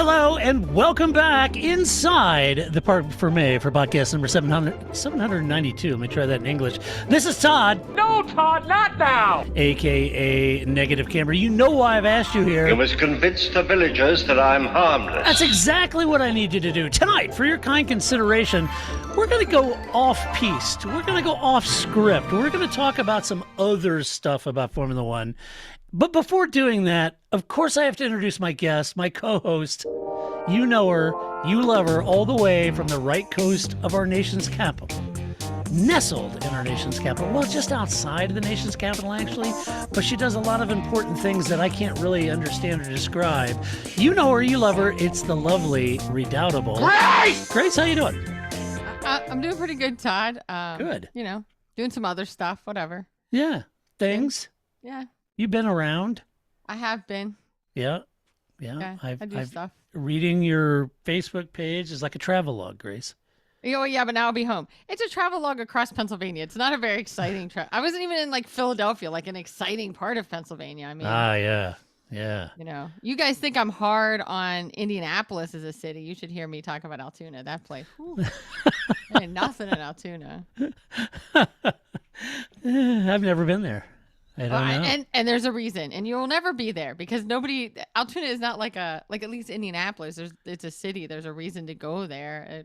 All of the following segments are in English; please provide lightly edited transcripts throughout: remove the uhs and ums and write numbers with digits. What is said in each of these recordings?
Hello and welcome back inside the Parc Fermé for podcast number 792. Let me try that in English. This is Todd. No, Todd, not now. AKA Negative Camera. You know why I've asked you here. You must convince the villagers that I'm harmless. That's exactly what I need you to do. Tonight, for your kind consideration, we're going to go off-piste. We're going to go off-script. We're going to talk about some other stuff about Formula One. But before doing that, of course I have to introduce my guest, my co-host. You know her, you love her, all the way from the right coast of our nation's capital. Nestled in our nation's capital. Well, just outside of the nation's capital, actually. But she does a lot of important things that I can't really understand or describe. You know her, you love her. It's the lovely, redoubtable Grace! Grace, how you doing? I'm doing pretty good, Todd. Good. You know, doing some other stuff, whatever. Yeah. Things? Yeah. You've been around? I have been. Yeah. I do stuff. Reading your Facebook page is like a travelogue, Grace. Oh, yeah, but now I'll be home. It's a travelogue across Pennsylvania. It's not a very exciting trip. I wasn't even in like Philadelphia, like an exciting part of Pennsylvania. I mean, yeah. You know, you guys think I'm hard on Indianapolis as a city. You should hear me talk about Altoona. That place. There ain't nothing in Altoona. I've never been there. I don't know. And there's a reason, and you'll never be there because Altoona is not like at least Indianapolis. It's a city. There's a reason to go there.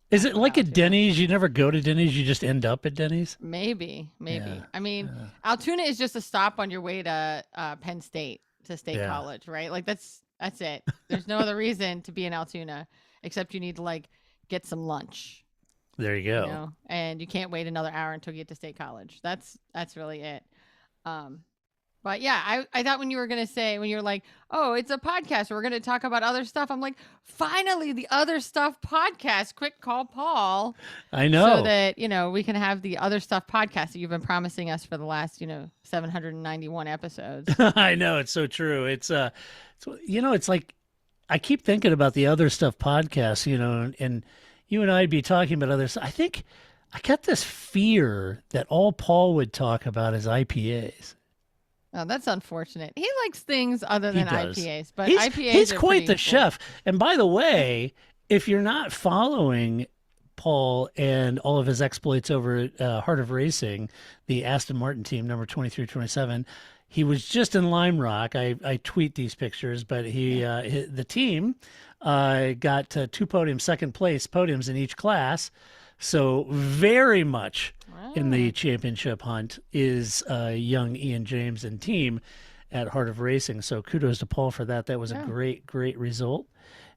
Is it like at Denny's? You never go to Denny's, you just end up at Denny's? Maybe. Yeah. I mean, Altoona is just a stop on your way to Penn State, to State College, right? Like that's it. There's no other reason to be in Altoona except you need to like get some lunch. There you go. You know? And you can't wait another hour until you get to State College. That's really it. But yeah, I thought when you were like, oh, it's a podcast, we're going to talk about other stuff. I'm like, finally, the other stuff podcast. Quick call, Paul. I know. So that, we can have the other stuff podcast that you've been promising us for the last, 791 episodes. I know. It's so true. It's like, I keep thinking about the other stuff podcast, and you and I'd be talking about other stuff. I think I got this fear that all Paul would talk about is IPAs. Oh, that's unfortunate. He likes things other than IPAs, but IPAs he's are quite the cool. chef. And by the way, if you're not following Paul and all of his exploits over at Heart of Racing, the Aston Martin team, number 2327, he was just in Lime Rock. I tweet these pictures, but the team got 2 podiums, second place podiums in each class. So very much in the championship hunt is young Ian James and team at Heart of Racing. So kudos to Paul for that. That was a great result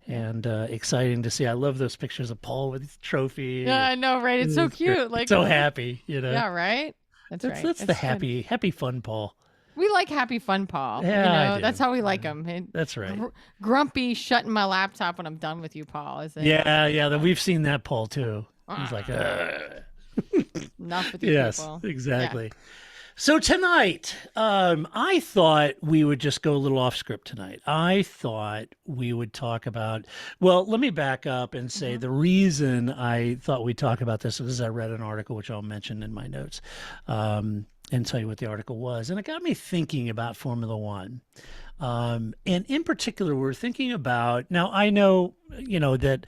and exciting to see. I love those pictures of Paul with his trophy. Yeah, I know, right? It's so cute. Like so happy, Yeah, right? That's right. That's the happy fun Paul. We like happy fun Paul. Yeah, I do. That's how we like him. That's right. Grumpy, shutting my laptop when I'm done with you, Paul. Is it? Yeah. We've seen that Paul too. He's like, enough with you people. Yes, exactly. Yeah. So tonight, I thought we would just go a little off script tonight. I thought we would talk about, well, let me back up and say the reason I thought we'd talk about this is I read an article, which I'll mention in my notes, and tell you what the article was. And it got me thinking about Formula One. And in particular, we're thinking about, now I know, that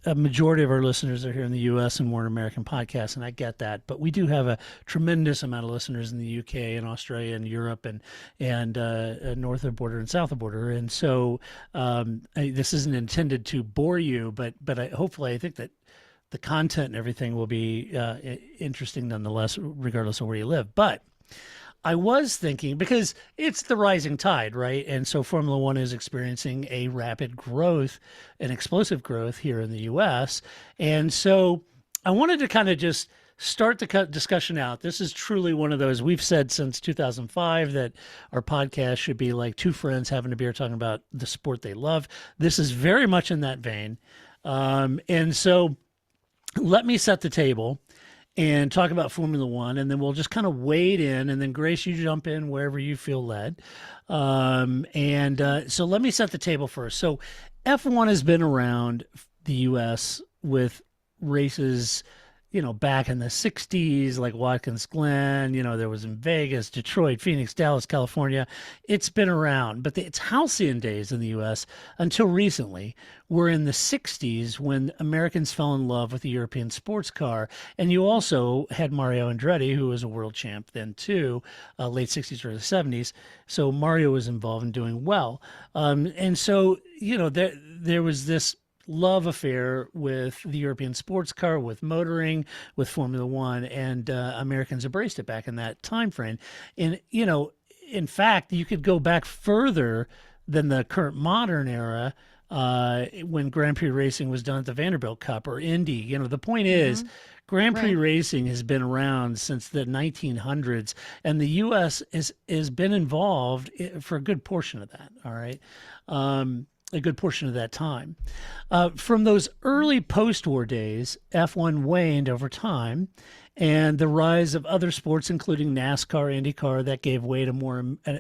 a majority of our listeners are here in the U.S. and we're an American podcast, and I get that. But we do have a tremendous amount of listeners in the U.K. and Australia and Europe and north of the border and south of the border. And so this isn't intended to bore you, but hopefully I think that the content and everything will be interesting nonetheless, regardless of where you live. But I was thinking, because it's the rising tide, right? And so Formula One is experiencing a rapid growth, an explosive growth here in the U.S. And so I wanted to kind of just start the discussion out. This is truly one of those, we've said since 2005 that our podcast should be like two friends having a beer talking about the sport they love. This is very much in that vein. And so let me set the table and talk about Formula One, and then we'll just kind of wade in, and then Grace, you jump in wherever you feel led. So let me set the table first. So F1 has been around the U.S. with races, back in the 60s, like Watkins Glen, there was in Vegas, Detroit, Phoenix, Dallas, California. It's been around, but its halcyon days in the U.S. until recently were in the 60s when Americans fell in love with the European sports car. And you also had Mario Andretti, who was a world champ then too, late 60s, early 70s. So Mario was involved in doing well. And so, there was this love affair with the European sports car, with motoring, with Formula One, and Americans embraced it back in that time frame. And in fact, you could go back further than the current modern era when Grand Prix racing was done at the Vanderbilt Cup or Indy. The point is, Grand Prix racing has been around since the 1900s, and the U.S. has been involved for a good portion of that. All right. A good portion of that time. From those early post-war days, F1 waned over time, and the rise of other sports, including NASCAR, IndyCar, that gave way to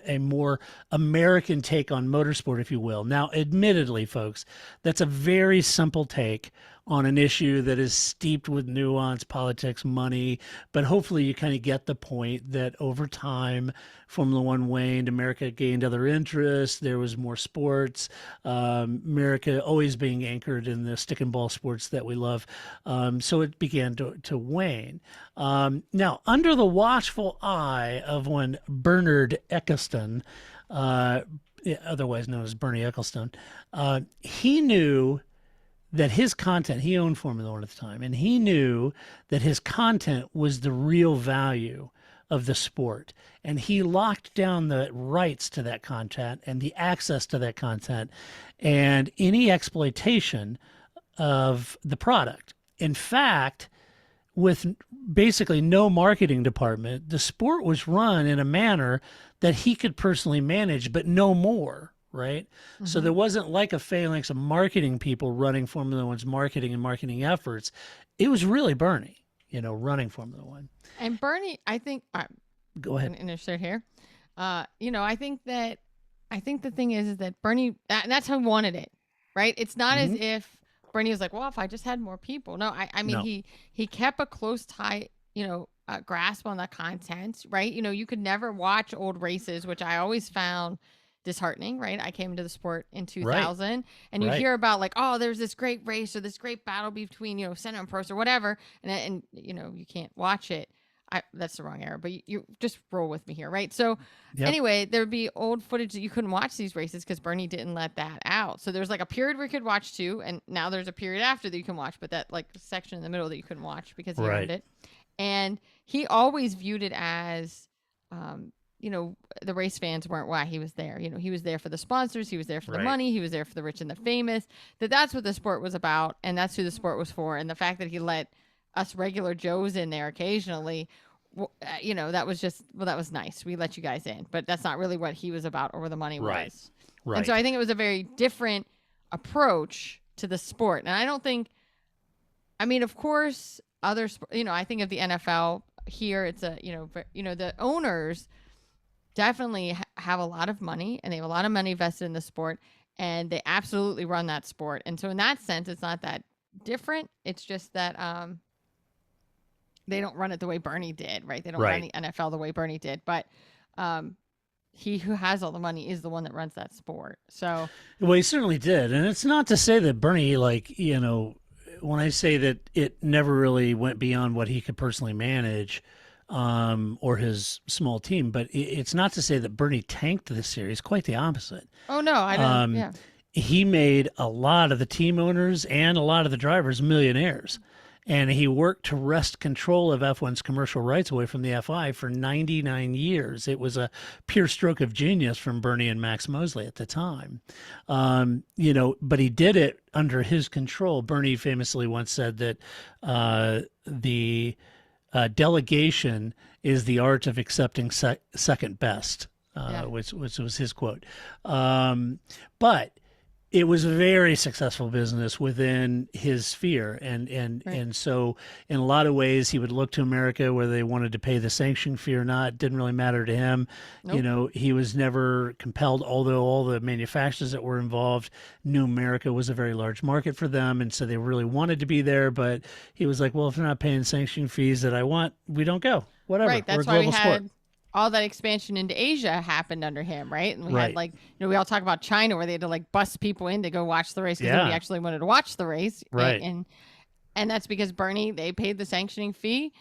a more American take on motorsport, if you will. Now, admittedly, folks, that's a very simple take on an issue that is steeped with nuance, politics, money, but hopefully you kind of get the point that over time, Formula One waned, America gained other interests, there was more sports, America always being anchored in the stick and ball sports that we love, so it began to wane. Now, under the watchful eye of one Bernard Ecclestone, otherwise known as Bernie Ecclestone, he knew that his content, he owned Formula One at the time, and he knew that his content was the real value of the sport. And he locked down the rights to that content and the access to that content and any exploitation of the product. In fact, with basically no marketing department, the sport was run in a manner that he could personally manage, but no more. Right. Mm-hmm. So there wasn't like a phalanx of marketing people running Formula One's marketing and marketing efforts. It was really Bernie, running Formula One. And Bernie, I think, go ahead. Insert here. I think the thing is that Bernie, and that's how he wanted it. Right. It's not as if Bernie was like, well, if I just had more people. No, I mean, no. He kept a close, tight, grasp on the content. Right. You could never watch old races, which I always found disheartening, right? I came into the sport in 2000 and you hear about like, oh, there's this great race or this great battle between, Senna and Prost or whatever. And you can't watch it. That's the wrong era, but you just roll with me here. Right. So anyway, there'd be old footage that you couldn't watch these races because Bernie didn't let that out. So there's like a period where you could watch two. And now there's a period after that you can watch, but that like section in the middle that you couldn't watch because he owned it. And he always viewed it as, the race fans weren't why he was there. He was there for the sponsors. He was there for the money. He was there for the rich and the famous. That's what the sport was about. And that's who the sport was for. And the fact that he let us regular Joes in there occasionally, that was that was nice. We let you guys in. But that's not really what he was about or where the money was. Right. And so I think it was a very different approach to the sport. And I don't think, of course, other, I think of the NFL here. It's the owners definitely have a lot of money and they have a lot of money invested in the sport and they absolutely run that sport. And so in that sense, it's not that different. It's just that they don't run it the way Bernie did, right? They don't run the NFL the way Bernie did. But he who has all the money is the one that runs that sport. So, well, he certainly did. And it's not to say that Bernie, when I say that it never really went beyond what he could personally manage, or his small team, but it's not to say that Bernie tanked the series. Quite the opposite. Oh no, I don't. Yeah, he made a lot of the team owners and a lot of the drivers millionaires, and he worked to wrest control of F1's commercial rights away from the FI for 99 years. It was a pure stroke of genius from Bernie and Max Mosley at the time, but he did it under his control. Bernie famously once said that the delegation is the art of accepting second best, which was his quote. But it was a very successful business within his sphere, Right. and so in a lot of ways he would look to America whether they wanted to pay the sanction fee or not. It didn't really matter to him. Nope. He was never compelled, although all the manufacturers that were involved knew America was a very large market for them, and so they really wanted to be there. But he was like, well, if they're not paying sanction fees that I want, we don't go. Whatever. Right. We're a That's why we global had sport. all that expansion into Asia happened under him, right? And we Right. had like, we all talk about China where they had to like bust people in to go watch the race because nobody Yeah. actually wanted to watch the race. Right. And that's because Bernie, they paid the sanctioning fee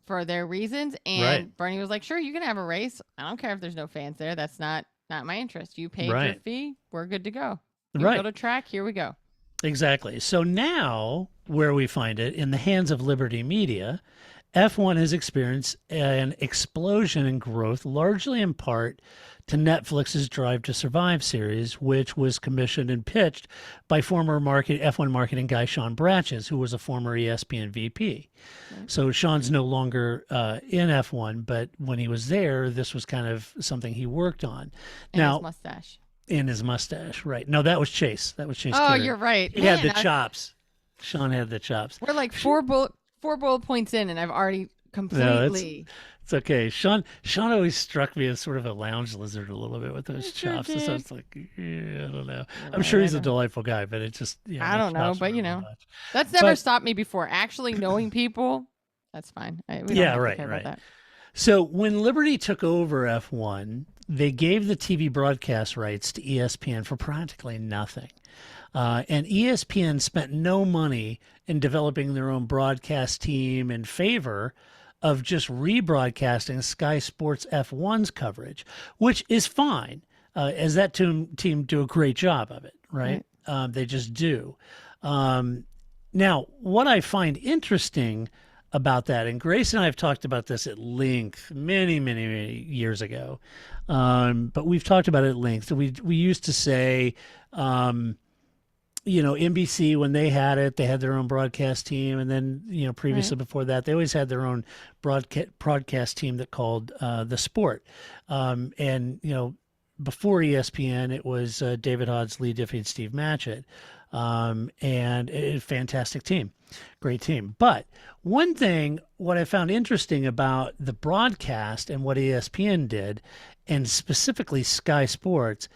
for their reasons. And Right. Bernie was like, sure, you can have a race. I don't care if there's no fans there. That's not my interest. You paid your Right. fee. We're good to go. You Right. build a track. Here we go. Exactly. So now, where we find it, in the hands of Liberty Media, F1 has experienced an explosion in growth, largely in part to Netflix's Drive to Survive series, which was commissioned and pitched by former F1 marketing guy Sean Bratches, who was a former ESPN VP. Right. So Sean's no longer in F1, but when he was there, this was kind of something he worked on. And Now, his mustache. in his mustache, right? No, that was Chase. That was Chase. Oh, Carey. you're right. He had Man, the chops. Sean had the chops. we're like four bullet points in, and I've already completely. It's okay. Sean always struck me as sort of a lounge lizard a little bit with those Sure chops. So did. it's like, yeah, I don't know. I'm right, sure I he's a know. delightful guy, but it just, I the don't know, chops but were you a little know, much. that's never But- stopped me before. Actually knowing people, that's fine. We don't Yeah, have to right, care about right. that. So when Liberty took over F1, they gave the TV broadcast rights to ESPN for practically nothing. And ESPN spent no money in developing their own broadcast team in favor of just rebroadcasting Sky Sports F1's coverage, which is fine, as that team do a great job of it, right? They just do. Now, what I find interesting about that, and Grace and I have talked about this at length many, many, many years ago, but we've talked about it at length. We used to say, NBC, when they had it, they had their own broadcast team, and then previously before that, they always had their own broadcast team that called the Sport, and before ESPN, it was David Hodge, Lee Diffie, and Steve Matchett, and a fantastic team, great team. But one thing, what I found interesting about the broadcast and what ESPN did, and specifically Sky Sports,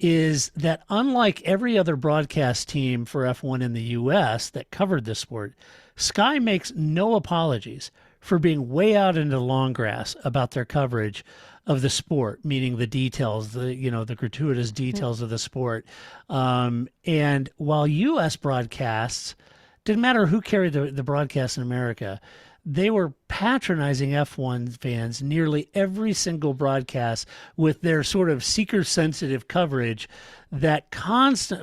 is that unlike every other broadcast team for F1 in the U.S. that covered this sport, Sky makes no apologies for being way out into the long grass about their coverage of the sport, meaning the details, the gratuitous details of the sport. And while U.S. broadcasts, didn't matter who carried the broadcast in America, they were patronizing F1 fans nearly every single broadcast with their sort of seeker-sensitive coverage that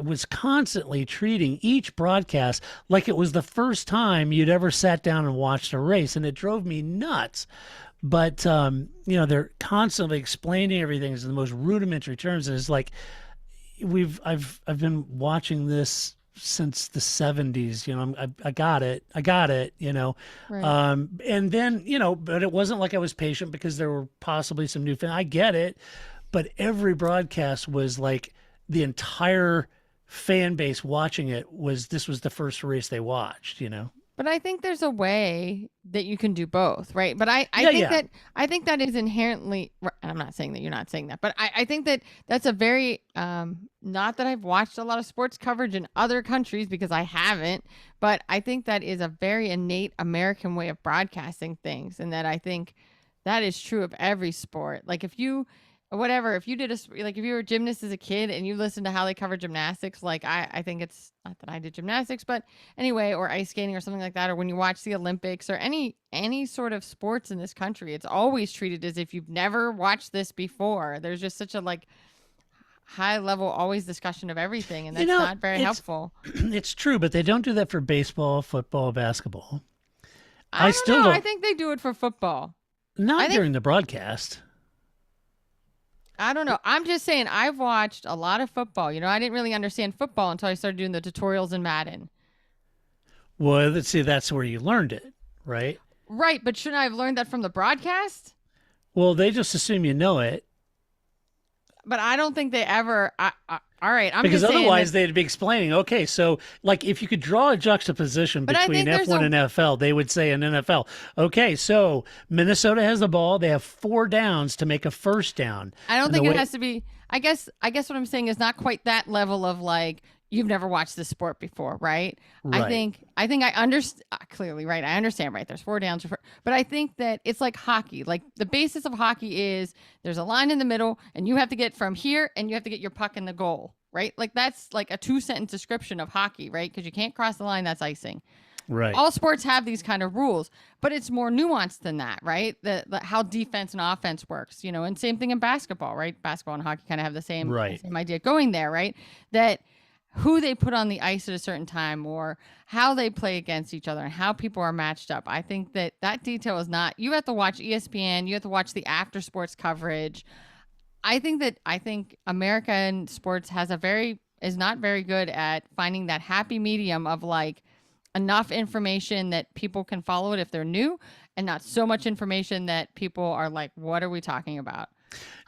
was constantly treating each broadcast like it was the first time you'd ever sat down and watched a race, and it drove me nuts. But they're constantly explaining everything in the most rudimentary terms, and it's like I've been watching this since the 70s. I got it, Right. and then but it wasn't like I was patient because there were possibly some new fans. I get it, but every broadcast was like the entire fan base watching it this was the first race they watched. But I think there's a way that you can do both, right? But I think that is inherently. And I'm not saying that you're not saying that, but I think that that's a very not that I've watched a lot of sports coverage in other countries because I haven't, but I think that is a very innate American way of broadcasting things, and that I think that is true of every sport. Like if you did if you were a gymnast as a kid and you listened to how they cover gymnastics, like I think it's not that I did gymnastics, but anyway, or ice skating or something like that, or when you watch the Olympics or any sort of sports in this country, it's always treated as if you've never watched this before. There's just such a high level always discussion of everything, and that's not very helpful. It's true, but they don't do that for baseball, football, basketball. I don't know. I think they do it for football. Not during the broadcast. I don't know. I'm just saying I've watched a lot of football. I didn't really understand football until I started doing the tutorials in Madden. Well, let's see, that's where you learned it, right? Right, but shouldn't I have learned that from the broadcast? Well, they just assume you know it. but I don't think they ever. All right, I'm Because just saying otherwise that, they'd be explaining, okay, so like if you could draw a juxtaposition but I between think there's F1 a. and NFL, they would say in NFL, okay, so Minnesota has the ball, they have 4 downs to make a first down. I don't And think the it way- has to be. I guess what I'm saying is not quite that level of like you've never watched this sport before, right? Right. I think I understand clearly, right? I understand, right? There's 4 downs, but I think that it's like hockey. Like the basis of hockey is there's a line in the middle, and you have to get from here, and you have to get your puck in the goal, right? Like that's like a 2-sentence description of hockey, right? Because you can't cross the line, that's icing. Right. All sports have these kind of rules, but it's more nuanced than that, right? The how defense and offense works, and same thing in basketball, right? Basketball and hockey kind of have the same idea going there, right? That who they put on the ice at a certain time or how they play against each other and how people are matched up. I think that detail is not, you have to watch ESPN, you have to watch the after sports coverage. I think American sports is not very good at finding that happy medium of like enough information that people can follow it if they're new and not so much information that people are like, what are we talking about?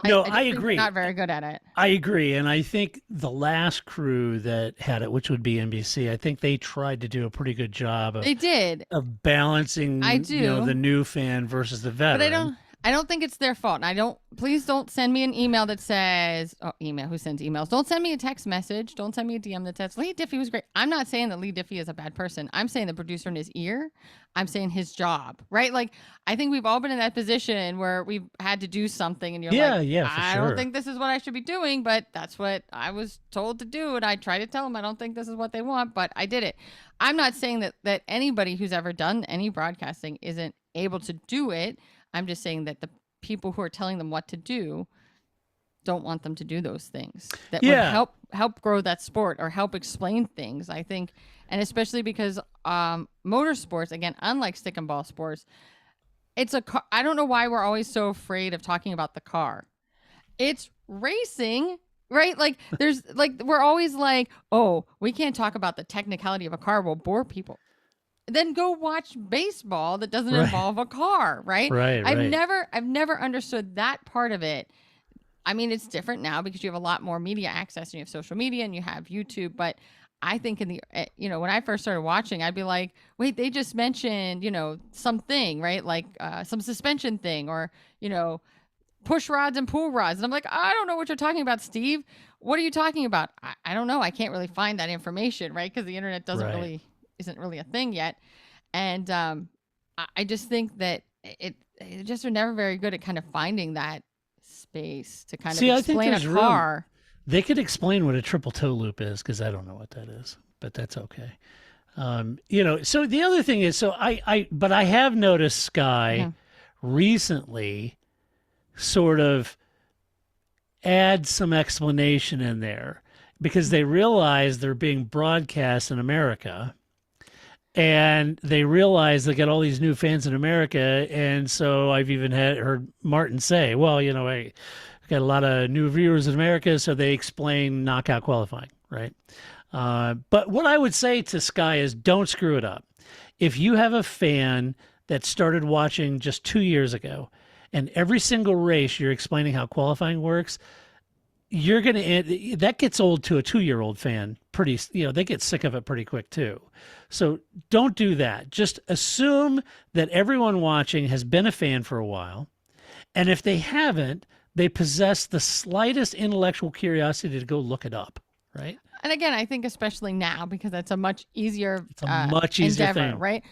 No, just I think agree. they're not very good at it. I agree. And I think the last crew that had it, which would be NBC, I think they tried to do a pretty good job They did. of balancing I do. the new fan versus the veteran. But I don't think it's their fault. And please don't send me an email that says, who sends emails? Don't send me a text message. Don't send me a DM that says, Lee Diffie was great. I'm not saying that Lee Diffie is a bad person. I'm saying the producer in his ear. I'm saying his job, right? Like, I think we've all been in that position where we've had to do something and you're like, for I sure. don't think this is what I should be doing, but that's what I was told to do. And I try to tell them I don't think this is what they want, but I did it. I'm not saying that anybody who's ever done any broadcasting isn't able to do it. I'm just saying that the people who are telling them what to do don't want them to do those things that would help grow that sport or help explain things, I think. And especially because motorsports, again, unlike stick and ball sports, it's a car. I don't know why we're always so afraid of talking about the car. It's racing, right? Like there's like we're always like, oh, we can't talk about the technicality of a car. We'll bore people. Then go watch baseball that doesn't involve a car, right? Right. I've never understood that part of it. I mean, it's different now because you have a lot more media access and you have social media and you have YouTube. But I think when I first started watching, I'd be like, wait, they just mentioned, something, right? Like some suspension thing or, push rods and pull rods. And I'm like, I don't know what you're talking about, Steve. What are you talking about? I don't know. I can't really find that information, right? Because the internet isn't really a thing yet. And I just think that it just are never very good at kind of finding that space to kind of explain a car. They could explain what a triple toe loop is because I don't know what that is, but that's okay. So the other thing is, but I have noticed Sky recently sort of add some explanation in there because they realize they're being broadcast in America. And they realize they got all these new fans in America. And so I've even heard Martin say, well, I got a lot of new viewers in America. So they explain knockout qualifying, right? But what I would say to Sky is don't screw it up. If you have a fan that started watching just 2 years ago and every single race you're explaining how qualifying works, that gets old to a 2-year-old fan they get sick of it pretty quick too. So don't do that. Just assume that everyone watching has been a fan for a while. And if they haven't, they possess the slightest intellectual curiosity to go look it up. Right. And again, I think especially now because that's a much easier, much easier endeavor, thing. right?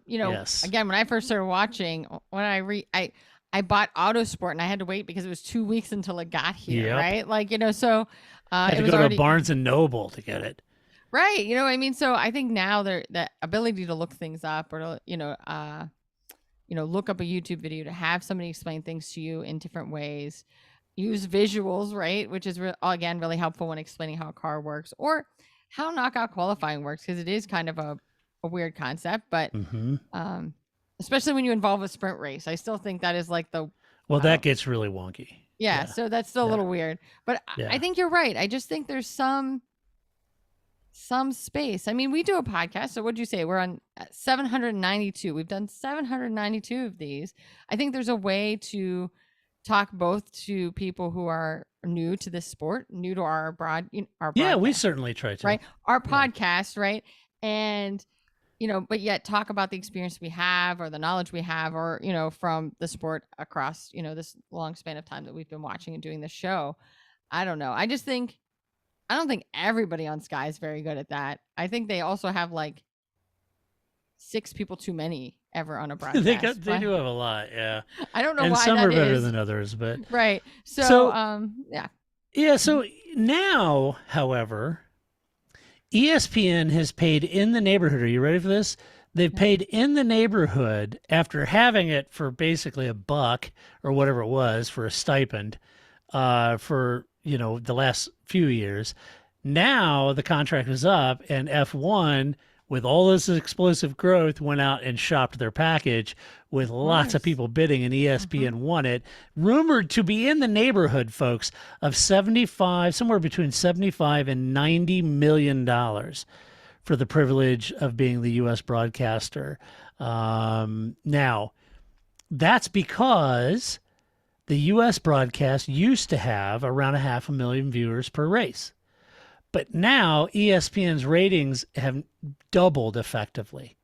Yes. Again, when I first started watching, I bought Autosport and I had to wait because it was 2 weeks until it got here, right? Like, so I had to it was go already to Barnes and Noble to get it. right. You know what I mean? So I think now the ability to look things up or to, look up a YouTube video to have somebody explain things to you in different ways, use visuals, right? Which is again, really helpful when explaining how a car works or how knockout qualifying works. Cause it is kind of a weird concept, but, especially when you involve a sprint race. I still think that is like that gets really wonky. Yeah. So that's still a little weird, but I think you're right. I just think there's some space. I mean, we do a podcast. So what'd you say? We're on 792. We've done 792 of these. I think there's a way to talk both to people who are new to this sport, new to our our Yeah, we broadcast, certainly try to. right? Our Yeah. podcast, right? And but yet talk about the experience we have or the knowledge we have, or from the sport across this long span of time that we've been watching and doing the show. I don't know. I don't think everybody on Sky is very good at that. I think they also have like 6 people too many ever on a broadcast. They do have a lot, yeah. I don't know And why some that are better is. than others, but Right. So, So- yeah. yeah. So now, however, ESPN has paid in the neighborhood. Are you ready for this? They've paid in the neighborhood after having it for basically $1 or whatever it was for a stipend for the last few years. Now the contract was up, and F1, with all this explosive growth, went out and shopped their package with lots of course. people bidding, and ESPN won it. Rumored to be in the neighborhood, folks, of somewhere between 75 and $90 million for the privilege of being the U.S. broadcaster. Now, that's because the U.S. broadcast used to have around 500,000 viewers per race. But now ESPN's ratings have doubled effectively,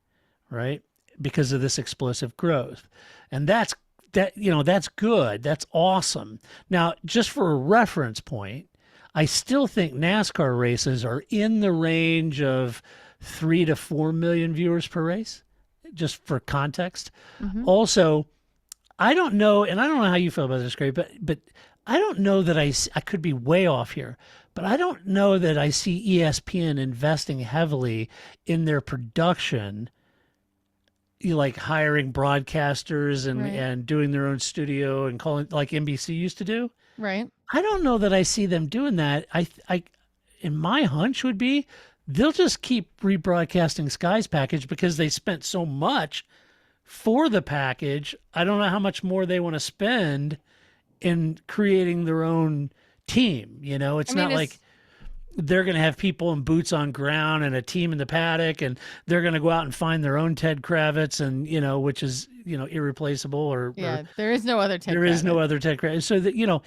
right? Because of this explosive growth. And that's good. That's awesome. Now, just for a reference point, I still think NASCAR races are in the range of 3 to 4 million viewers per race, just for context. Also, I don't know, and I don't know how you feel about this, Gray, but I don't know that I could be way off here, but I don't know that I see ESPN investing heavily in their production, like hiring broadcasters and doing their own studio and calling like NBC used to do. Right. I don't know that I see them doing that. And my hunch would be they'll just keep rebroadcasting Sky's package because they spent so much for the package. I don't know how much more they want to spend in creating their own team. It's not like they're going to have people in boots on ground and a team in the paddock, and they're going to go out and find their own Ted Kravitz, and which is irreplaceable. Or there is no other Ted. There is no other Ted Kravitz. So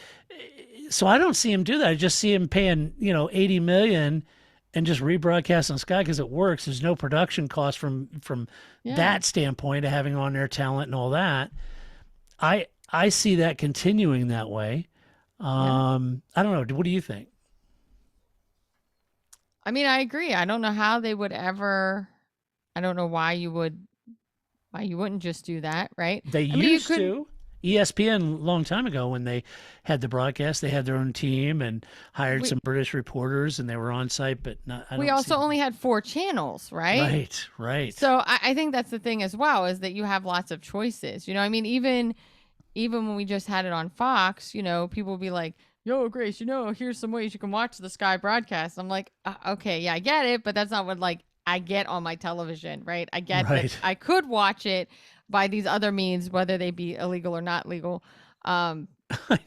so I don't see him do that. I just see him paying $80 million and just rebroadcast on Sky because it works. There's no production cost from that standpoint of having on air talent and all that. I see that continuing that way. I don't know. What do you think? I mean, I agree. I don't know how they would ever. I don't know why you wouldn't just do that, right? They used to. ESPN a long time ago, when they had the broadcast, they had their own team and hired some British reporters, and they were on site. But we also only had 4 channels, right? Right. So I think that's the thing as well, is that you have lots of choices. I mean, even when we just had it on Fox, people would be like, "Yo, Grace, here's some ways you can watch the Sky broadcast." I'm like, okay, yeah, I get it, but that's not what I get on my television, right? I get that I could watch it by these other means, whether they be illegal or not legal. I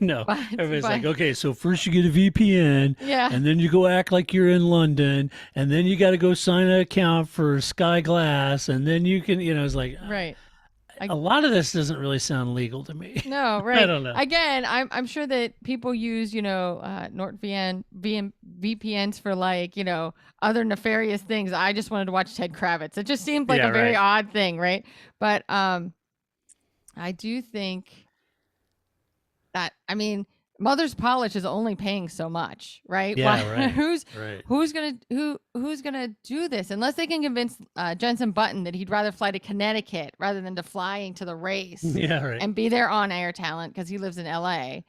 know. Everybody's like, okay, so first you get a VPN, and then you go act like you're in London, and then you got to go sign an account for Sky Glass, and then you can, it's like, right. A lot of this doesn't really sound legal to me. No, right. I don't know. Again, I'm sure that people use, NordVPN, VPNs for other nefarious things. I just wanted to watch Ted Kravitz. It just seemed like a very odd thing, right? But I do think that, Mother's Polish is only paying so much, right? Yeah, right. Who's gonna do this unless they can convince Jensen Button that he'd rather fly to Connecticut rather than to flying to the race, and be there on air talent because he lives in LA,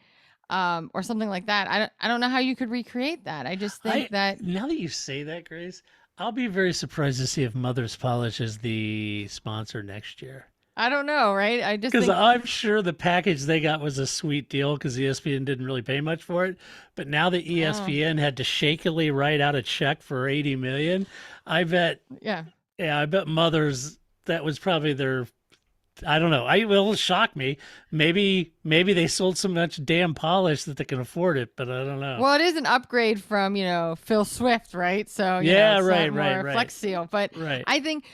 or something like that. I don't know how you could recreate that. I just think that now that you say that, Grace, I'll be very surprised to see if Mother's Polish is the sponsor next year. I don't know, right? I just because think I'm sure the package they got was a sweet deal because ESPN didn't really pay much for it. But now that ESPN had to shakily write out a check for $80 million, I bet. Yeah, I bet Mother's, that was probably their I don't know. It will shock me. Maybe they sold so much damn polish that they can afford it, but I don't know. Well, it is an upgrade from, Phil Swift, right? So, Yeah, it's right, not right, more right. Flex Seal. But Right. I think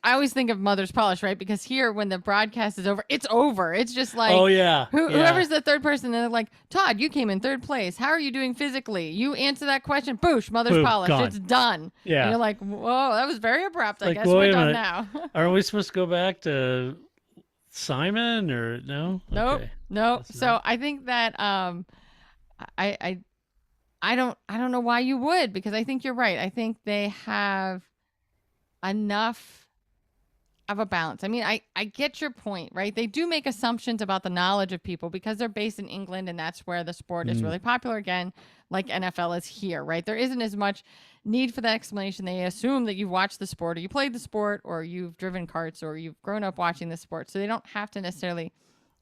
I always think of Mother's Polish, right? Because here, when the broadcast is over, it's over. It's just like, Oh yeah. whoever's the third person, they're like, Todd, you came in third place. How are you doing physically? You answer that question, boosh, Mother's Boom, Polish. gone. It's done. Yeah. And you're like, whoa, that was very abrupt. I Like, guess well, we're wait a done minute. now. Are we supposed to go back to Simon or no? Nope. Okay. Nope. That's So not- I think that I don't know why you would, because I think you're right. I think they have enough of a balance. I mean, I get your point, right? They do make assumptions about the knowledge of people because they're based in England and that's where the sport is really popular again, like NFL is here, right? There isn't as much need for that explanation. They assume that you've watched the sport or you played the sport or you've driven karts or you've grown up watching the sport. So they don't have to necessarily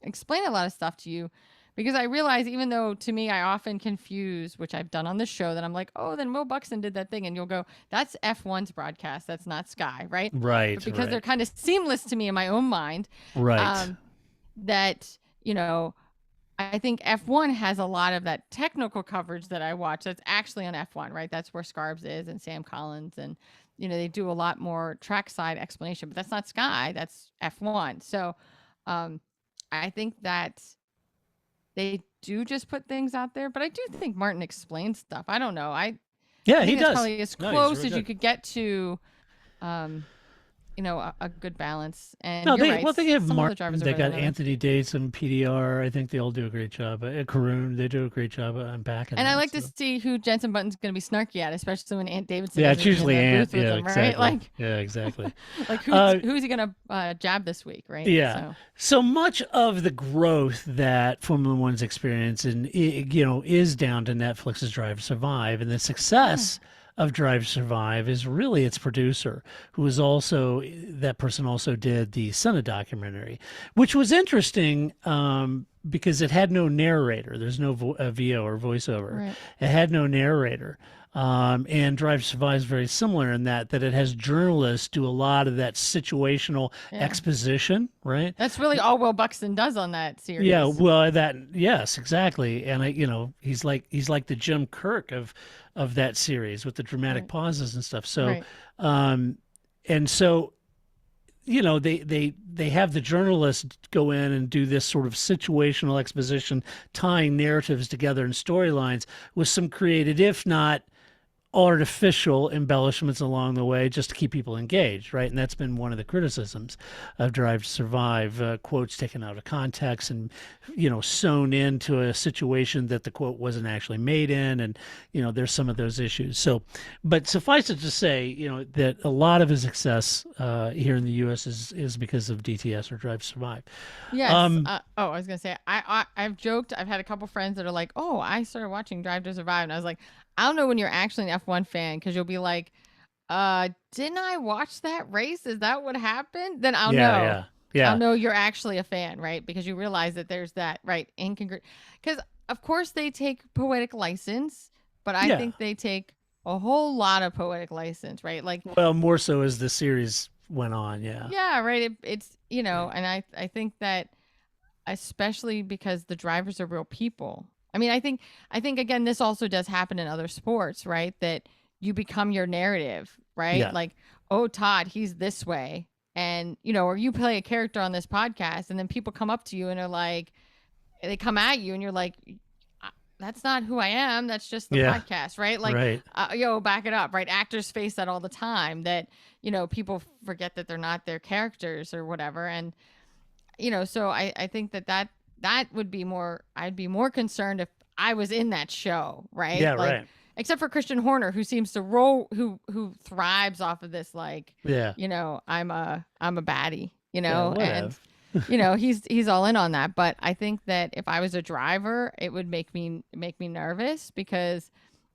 explain a lot of stuff to you, because I realize, even though to me I often confuse, which I've done on this show, that I'm like, oh, then Will Buxton did that thing, and you'll go, that's F1's broadcast, that's not Sky, right? Right. But because right. they're kind of seamless to me in my own mind, Right. that I think F1 has a lot of that technical coverage that I watch that's actually on F1, right? That's where Scarbs is and Sam Collins, and they do a lot more trackside explanation, but that's not Sky, that's F1. So I think that they do just put things out there, but I do think Martin explains stuff. I don't know. I Yeah, think he that's does. probably as No, he's close really as you good. could get to, a good balance. And No, you're they right. they have some of the Martin. drivers are They better got than others. Anthony Dates and PDR. I think they all do a great job. Karoon, they do a great job unpacking. And I it, like to so. see who Jensen Button's going to be snarky at, especially when Aunt Davidson Yeah, isn't it's usually in the Ant. booth with Yeah, him, exactly. right? Like, Yeah, exactly. like who's he going to jab this week, right? Yeah. So much of the growth that Formula One's experience is down to Netflix's Drive to Survive, and the success of Drive to Survive is really its producer, who is also that person also did the Senna documentary, which was interesting because it had no narrator. There's no VO or voiceover. Right. It had no narrator. And Drive to Survive is very similar in that it has journalists do a lot of that situational exposition, right? That's really all Will Buxton does on that series. Yeah, well, yes, exactly. And he's like the Jim Kirk of that series with the dramatic pauses and stuff. So, Right. And so, they have the journalists go in and do this sort of situational exposition, tying narratives together and storylines with some created, if not artificial embellishments along the way, just to keep people engaged, right? And that's been one of the criticisms of Drive to Survive, quotes taken out of context and sewn into a situation that the quote wasn't actually made in, and there's some of those issues. So, but suffice it to say, that a lot of his success here in the U.S. is because of DTS or Drive to Survive. Yes. I was gonna say I've joked. I've had a couple friends that are like, "Oh, I started watching Drive to Survive," and I was like, I don't know when you're actually an F1 fan, because you'll be like, didn't I watch that race? Is that what happened? Then I'll know. Yeah. I'll know you're actually a fan, right? Because you realize that there's that, right? Because of course they take poetic license, but I think they take a whole lot of poetic license, right? Like, well, more so as the series went on. Yeah. yeah, right. It's and I think that especially because the drivers are real people. I mean, I think again, this also does happen in other sports, right? That you become your narrative, right? Yeah. Like, oh, Todd, he's this way. And, or you play a character on this podcast and then people come up to you and are like, they come at you and you're like, that's not who I am. That's just the podcast, right? Like, right. Back it up, right? Actors face that all the time, that, people forget that they're not their characters or whatever. And, so I think that would be more, I'd be more concerned if I was in that show, right? Yeah, like, right. Except for Christian Horner, who seems to roll, who thrives off of this, like, I'm a baddie, and he's all in on that. But I think that if I was a driver, it would make me nervous, because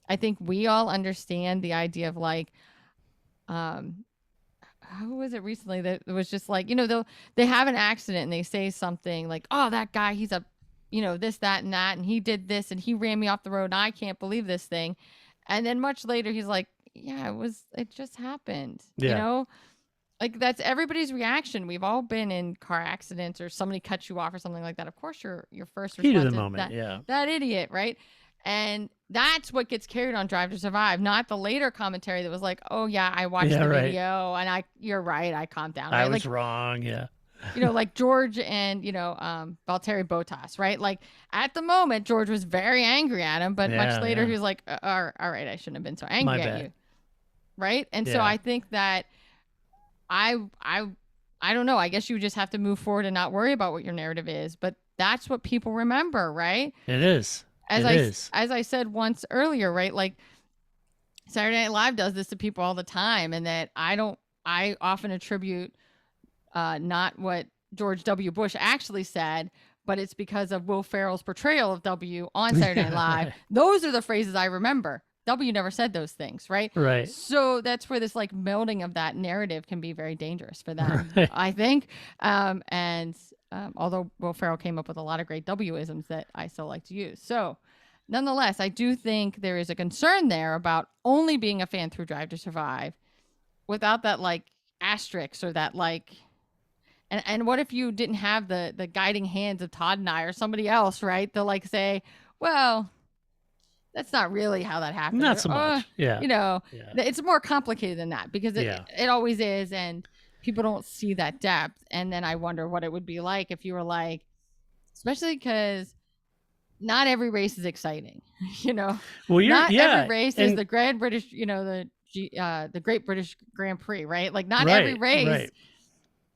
I think we all understand the idea of, like, who was it recently that was just like, they have an accident and they say something like, oh, that guy, he's a, this, that, and that, and he did this and he ran me off the road and I can't believe this thing. And then much later he's like, yeah, it just happened, Like that's everybody's reaction. We've all been in car accidents or somebody cuts you off or something like that. Of course, your first Heat of response the is moment, yeah. that idiot, right? And that's what gets carried on Drive to Survive, not the later commentary that was like, oh yeah, I watched Yeah, the right. video and you're right, I calmed down. I Right? was Like, wrong, yeah. like George and Valtteri Bottas, right? Like at the moment, George was very angry at him, but much later he was like, all right, I shouldn't have been so angry at you, right? And so I think that I don't know. I guess you just have to move forward and not worry about what your narrative is, but that's what people remember, right? It is. As I said once earlier, right? Like Saturday Night Live does this to people all the time, and that I often attribute not what George W. Bush actually said, but it's because of Will Ferrell's portrayal of W on Saturday Night Live. Right. Those are the phrases I remember. W never said those things, right? Right. So that's where this like melding of that narrative can be very dangerous for them, right. I think. Although Will Ferrell came up with a lot of great W-isms that I still like to use. So nonetheless, I do think there is a concern there about only being a fan through Drive to Survive without that like asterisk or that like, and what if you didn't have the guiding hands of Todd and I or somebody else, right? They'll like say, well, that's not really how that happened. Not so much. Yeah. It's more complicated than that because it always is. And people don't see that depth. And then I wonder what it would be like if you were like, especially because not every race is exciting, Well, every race is the Grand British, the Great British Grand Prix, right? Like not every race,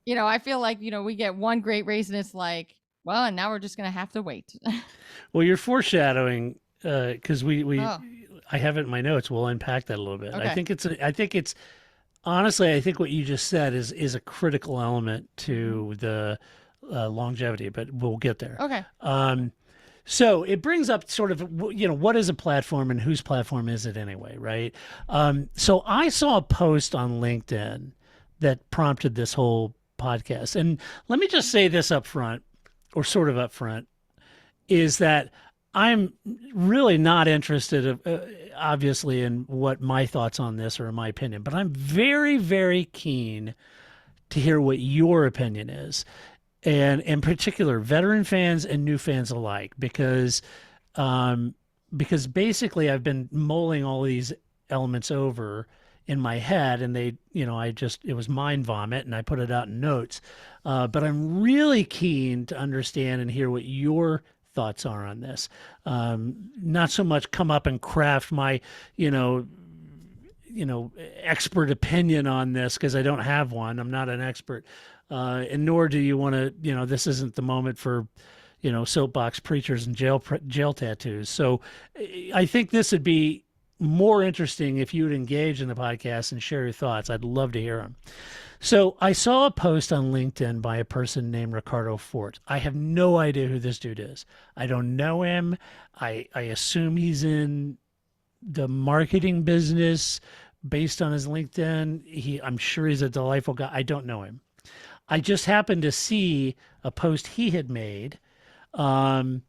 I feel like, we get one great race and it's like, well, and now we're just going to have to wait. Well, you're foreshadowing because I have it in my notes. We'll unpack that a little bit. Okay. I think it's honestly, I think what you just said is a critical element to the longevity, but we'll get there. Okay. So it brings up sort of, what is a platform and whose platform is it anyway, right? So I saw a post on LinkedIn that prompted this whole podcast. And let me just say this up front, or sort of up front, is that I'm really not interested, obviously, in what my thoughts on this or my opinion, but I'm very, very keen to hear what your opinion is. And in particular, veteran fans and new fans alike, because basically I've been mulling all these elements over in my head, and they, it was mind vomit, and I put it out in notes. But I'm really keen to understand and hear what your thoughts are on this. Not so much come up and craft my, expert opinion on this, because I don't have one. I'm not an expert. And nor do you want to, this isn't the moment for, soapbox preachers and jail tattoos. So I think this would be more interesting if you would engage in the podcast and share your thoughts. I'd love to hear them. So I saw a post on LinkedIn by a person named Ricardo Fort. I have no idea who this dude is. I don't know him. I assume he's in the marketing business based on his LinkedIn. I'm sure he's a delightful guy. I don't know him. I just happened to see a post he had made, and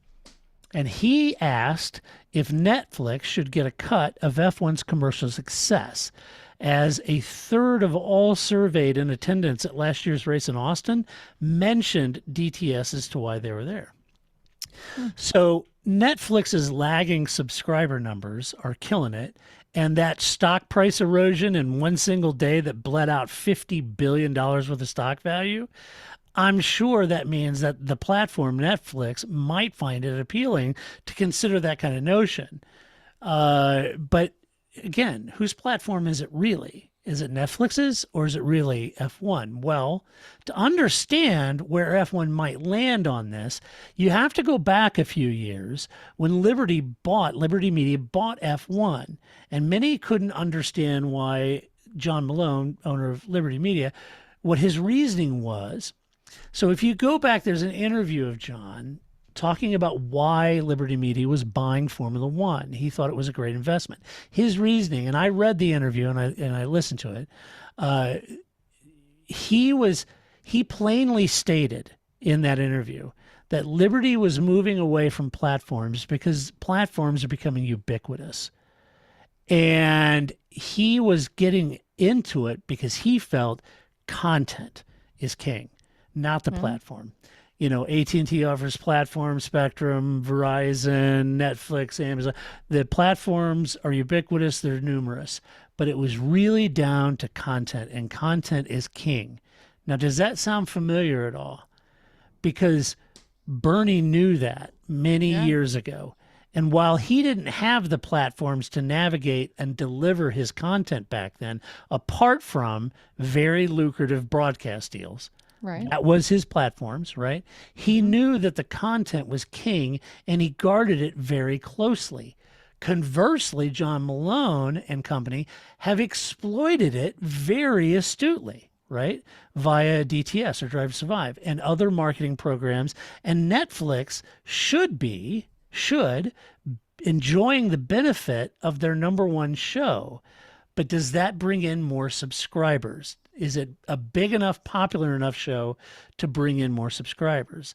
he asked if Netflix should get a cut of F1's commercial success, as a third of all surveyed in attendance at last year's race in Austin mentioned DTS as to why they were there. So Netflix's lagging subscriber numbers are killing it, and that stock price erosion in one single day that bled out $50 billion worth of stock value, I'm sure that means that the platform Netflix might find it appealing to consider that kind of notion. But again, whose platform is it really? Is it Netflix's, or is it really F1? Well, to understand where F1 might land on this, you have to go back a few years when Liberty Media bought F1. And many couldn't understand why John Malone, owner of Liberty Media, what his reasoning was. So if you go back, there's an interview of John talking about why Liberty Media was buying Formula One. He thought it was a great investment. His reasoning, and I read the interview and I listened to it, he plainly stated in that interview that Liberty was moving away from platforms because platforms are becoming ubiquitous. And he was getting into it because he felt content is king, not the platform. You know, AT&T offers platform, Spectrum, Verizon, Netflix, Amazon. The platforms are ubiquitous, they're numerous, but it was really down to content, and content is king. Now, does that sound familiar at all? Because Bernie knew that many years ago. And while he didn't have the platforms to navigate and deliver his content back then, apart from very lucrative broadcast deals, Right. that was his platforms, right? He knew that the content was king and he guarded it very closely. Conversely, John Malone and company have exploited it very astutely, right? Via DTS or Drive to Survive and other marketing programs. And Netflix should enjoying the benefit of their number one show. But does that bring in more subscribers? Is it a big enough, popular enough show to bring in more subscribers?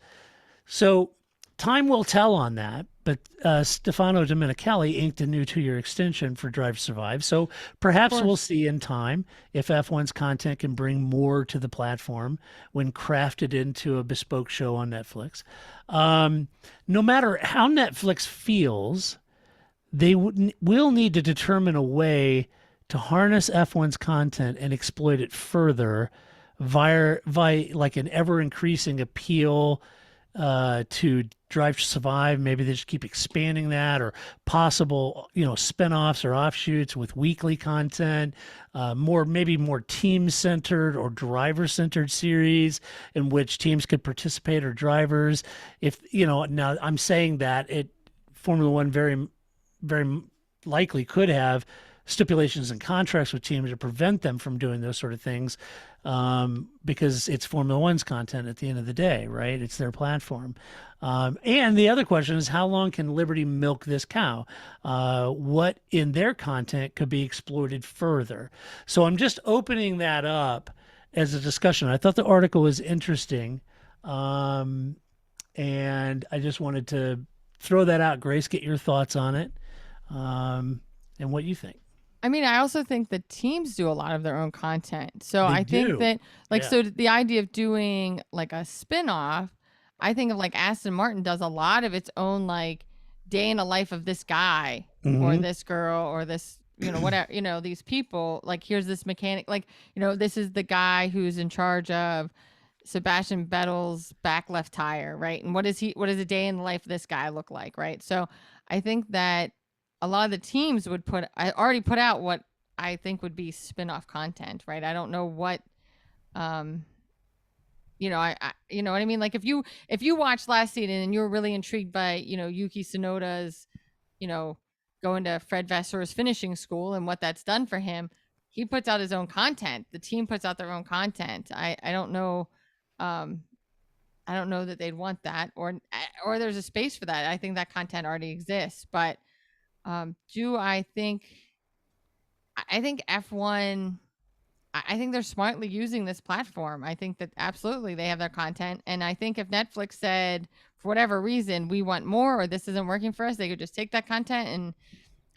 So time will tell on that. But Stefano Domenicali inked a new 2-year extension for Drive to Survive. So perhaps we'll see in time if F1's content can bring more to the platform when crafted into a bespoke show on Netflix. No matter how Netflix feels, they will need to determine a way to harness F1's content and exploit it further via like an ever-increasing appeal to Drive to Survive. Maybe they just keep expanding that, or possible, spinoffs or offshoots with weekly content, maybe more team-centered or driver-centered series in which teams could participate, or drivers. Now I'm saying that Formula One very, very likely could have stipulations and contracts with teams to prevent them from doing those sort of things, because it's Formula One's content at the end of the day, right? It's their platform. And the other question is, how long can Liberty milk this cow? What in their content could be exploited further? So I'm just opening that up as a discussion. I thought the article was interesting, and I just wanted to throw that out. Grace, get your thoughts on it, and what you think. I mean, I also think that teams do a lot of their own content. So I think that, Yeah. so the idea of doing like a spin-off, I think of like Aston Martin does a lot of its own like day in the life of this guy or this girl or this, whatever, these people. Like, here's this mechanic, like, this is the guy who's in charge of Sebastian Vettel's back left tire, right? And what does a day in the life of this guy look like, right? So I think that a lot of the teams I already put out what I think would be spin-off content, right? I don't know what, I you know what I mean? Like if you watched last season and you were really intrigued by, Yuki Tsunoda's, going to Fred Vasseur's finishing school and what that's done for him, he puts out his own content. The team puts out their own content. I don't know. I don't know that they'd want that, or there's a space for that. I think that content already exists, but I think F1, I think they're smartly using this platform. I think that absolutely they have their content. And I think if Netflix said, for whatever reason, we want more, or this isn't working for us, they could just take that content and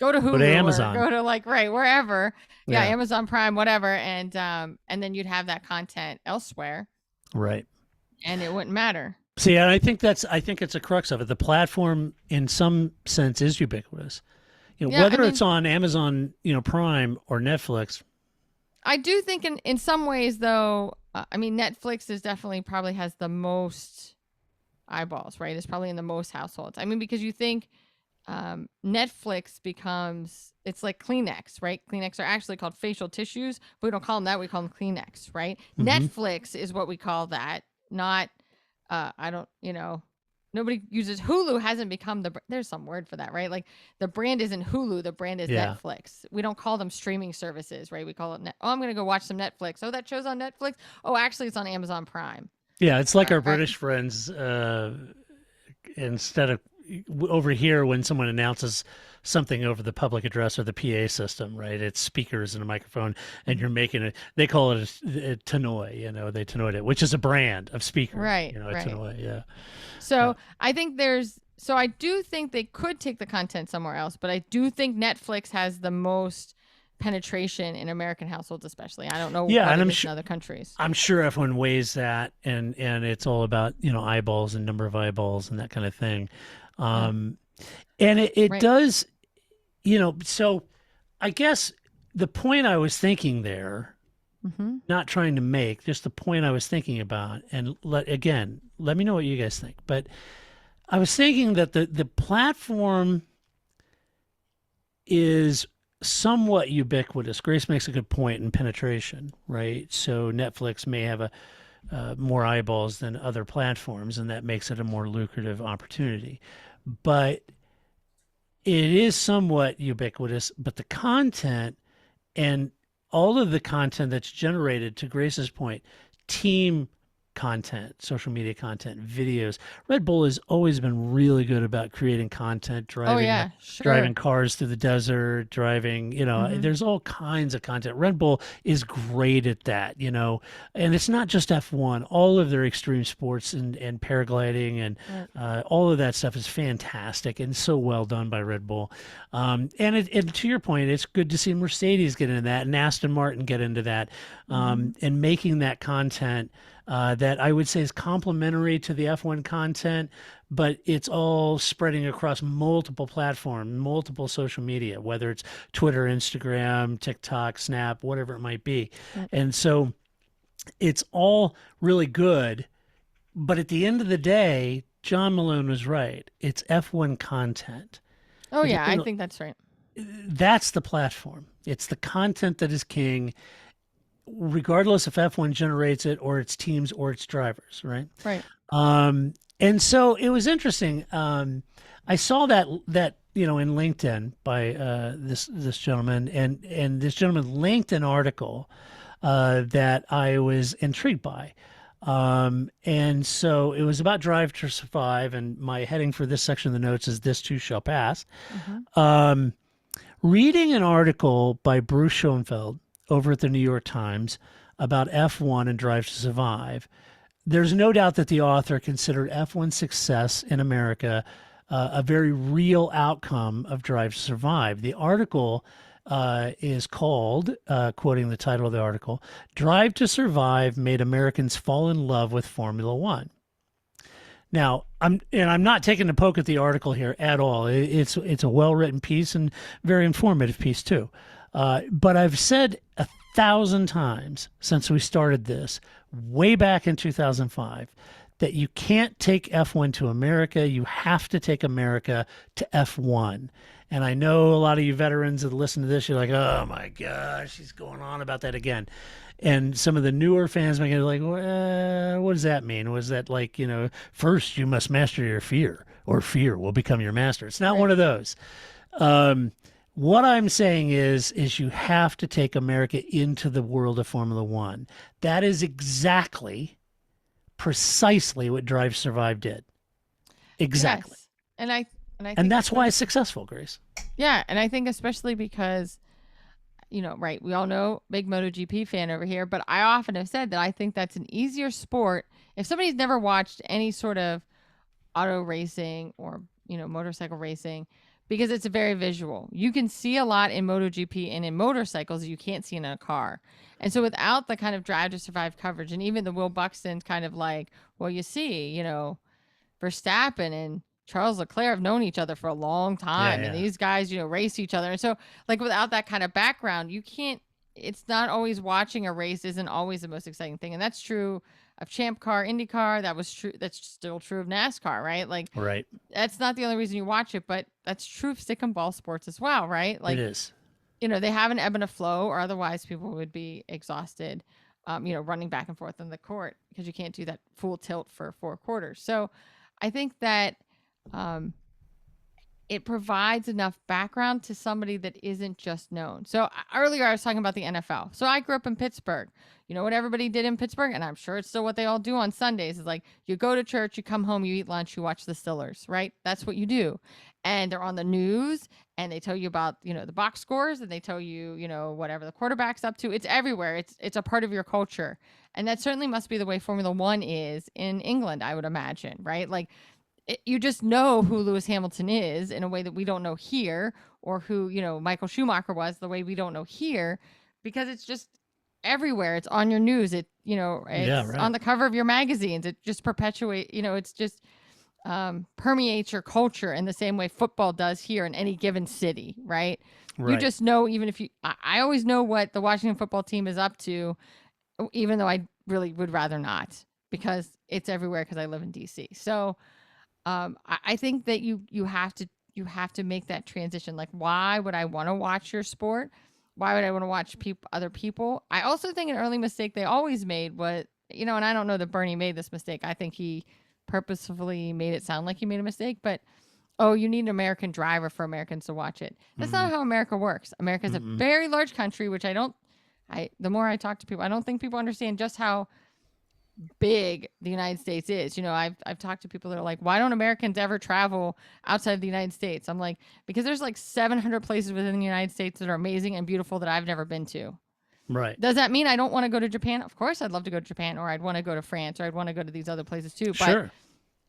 go to Hulu, Go to Amazon. or go to wherever. Yeah. Amazon Prime, whatever. And then you'd have that content elsewhere. Right. And it wouldn't matter. See, and I think it's a crux of it. The platform, in some sense, is ubiquitous. Whether it's on Amazon, Prime or Netflix. I do think in some ways, though, Netflix is definitely probably has the most eyeballs, right? It's probably in the most households. Because you think Netflix becomes, it's like Kleenex, right? Kleenex are actually called facial tissues, but we don't call them that. We call them Kleenex, right? Netflix is what we call that, not, nobody uses Hulu. Hasn't become there's some word for that, right? Like the brand isn't Hulu, the brand is Netflix. We don't call them streaming services, right? We call it I'm going to go watch some Netflix. Oh, that show's on Netflix. Oh, actually it's on Amazon Prime. Yeah, it's like our British friends. Instead of over here, when someone announces something over the public address or the PA system, right? It's speakers and a microphone, and you're making it. They call it a tannoy. They tannoyed it, which is a brand of speaker, right? Right. Tannoy, yeah. So I think I do think they could take the content somewhere else, but I do think Netflix has the most penetration in American households, especially. I don't know Yeah, what and it I'm is sure in other countries. I'm sure everyone weighs that, and it's all about eyeballs and number of eyeballs and that kind of thing, Yeah. um, and it Right. does, So I guess the point I was thinking there, Mm-hmm. not trying to make, just the point I was thinking about, and let me know what you guys think. But I was thinking that the platform is somewhat ubiquitous. Grace makes a good point in penetration, right? So Netflix may have more eyeballs than other platforms, and that makes it a more lucrative opportunity. But it is somewhat ubiquitous. But the content and all of the content that's generated, to Grace's point, team content, social media content, videos. Red Bull has always been really good about creating content, Oh yeah, driving sure. cars through the desert, driving, Mm-hmm. there's all kinds of content. Red Bull is great at that, and it's not just F1, all of their extreme sports and paragliding and Right. all of that stuff is fantastic and so well done by Red Bull. And to your point, it's good to see Mercedes get into that and Aston Martin get into that, Mm-hmm. and making that content that I would say is complementary to the F1 content, but it's all spreading across multiple platforms, multiple social media, whether it's Twitter, Instagram, TikTok, Snap, whatever it might be. Right. And so it's all really good. But at the end of the day, John Malone was right. It's F1 content. Oh At the yeah, I end of- think that's right. That's the platform. It's the content that is king, regardless if F1 generates it or its teams or its drivers, right? Right. And so it was interesting. I saw that in LinkedIn by this gentleman, and this gentleman linked an article that I was intrigued by. And so it was about Drive to Survive, and my heading for this section of the notes is "This Too Shall Pass." Mm-hmm. Reading an article by Bruce Schoenfeld over at the New York Times about F1 and Drive to Survive, there's no doubt that the author considered F1 success in America a very real outcome of Drive to Survive. The article is called, quoting the title of the article, "Drive to Survive Made Americans Fall in Love with Formula One." Now, I'm not taking a poke at the article here at all. It's a well-written piece and very informative piece too. But I've said 1,000 times since we started this, way back in 2005, that you can't take F1 to America. You have to take America to F1. And I know a lot of you veterans that listen to this, you're like, oh my gosh, he's going on about that again. And some of the newer fans might get like, well, what does that mean? Was that like, first you must master your fear, or fear will become your master? It's not Right. one of those. What I'm saying is you have to take America into the world of Formula One. That is precisely what Drive Survive did. Exactly. Yes. And I And think that's why it's successful, Grace. yeah, and I think especially because right, we all know big MotoGP fan over here, but I often have said that I think that's an easier sport if somebody's never watched any sort of auto racing or, motorcycle racing, because it's a very visual. You can see a lot in MotoGP and in motorcycles you can't see in a car. And so without the kind of Drive to Survive coverage, and even the Will Buxton kind of like, well, you see, Verstappen and Charles Leclerc have known each other for a long time, and Yeah. these guys, race each other. And so, like, without that kind of background, you can't. It's not always watching a race isn't always the most exciting thing, and that's true of Champ Car, IndyCar. That was true. That's still true of NASCAR, right? Like, Right. that's not the only reason you watch it, but that's true of stick and ball sports as well, right? Like, It is. they have an ebb and a flow, or otherwise people would be exhausted, running back and forth on the court, because you can't do that full tilt for 4 quarters. So I think that it provides enough background to somebody that isn't just known. So earlier I was talking about the NFL. So I grew up in Pittsburgh. You know what everybody did in Pittsburgh? And I'm sure it's still what they all do on Sundays is like, you go to church, you come home, you eat lunch, you watch the Steelers, right? That's what you do. And they're on the news and they tell you about, the box scores, and they tell you, whatever the quarterback's up to. It's everywhere. It's a part of your culture. And that certainly must be the way Formula One is in England, I would imagine, right? Like, you just know who Lewis Hamilton is in a way that we don't know here, or who, Michael Schumacher was the way we don't know here, because it's just everywhere. It's on your news. It's right. on the cover of your magazines. It just it's just permeates your culture in the same way football does here in any given city, right? You just know, even if I always know what the Washington football team is up to, even though I really would rather not, because it's everywhere because I live in DC. So I think that you have to make that transition. Like, why would I want to watch your sport? Why would I want to watch other people? I also think an early mistake they always made was, and I don't know that Bernie made this mistake. I think he purposefully made it sound like he made a mistake, but you need an American driver for Americans to watch it. That's not how America works. America is a very large country, which the more I talk to people, I don't think people understand just how big the United States is. I've talked to people that are like, why don't Americans ever travel outside of the United States? I'm like, because there's like 700 places within the United States that are amazing and beautiful that I've never been to. Right. Does that mean I don't want to go to Japan? Of course I'd love to go to Japan, or I'd want to go to France, or I'd want to go to these other places too. But Sure.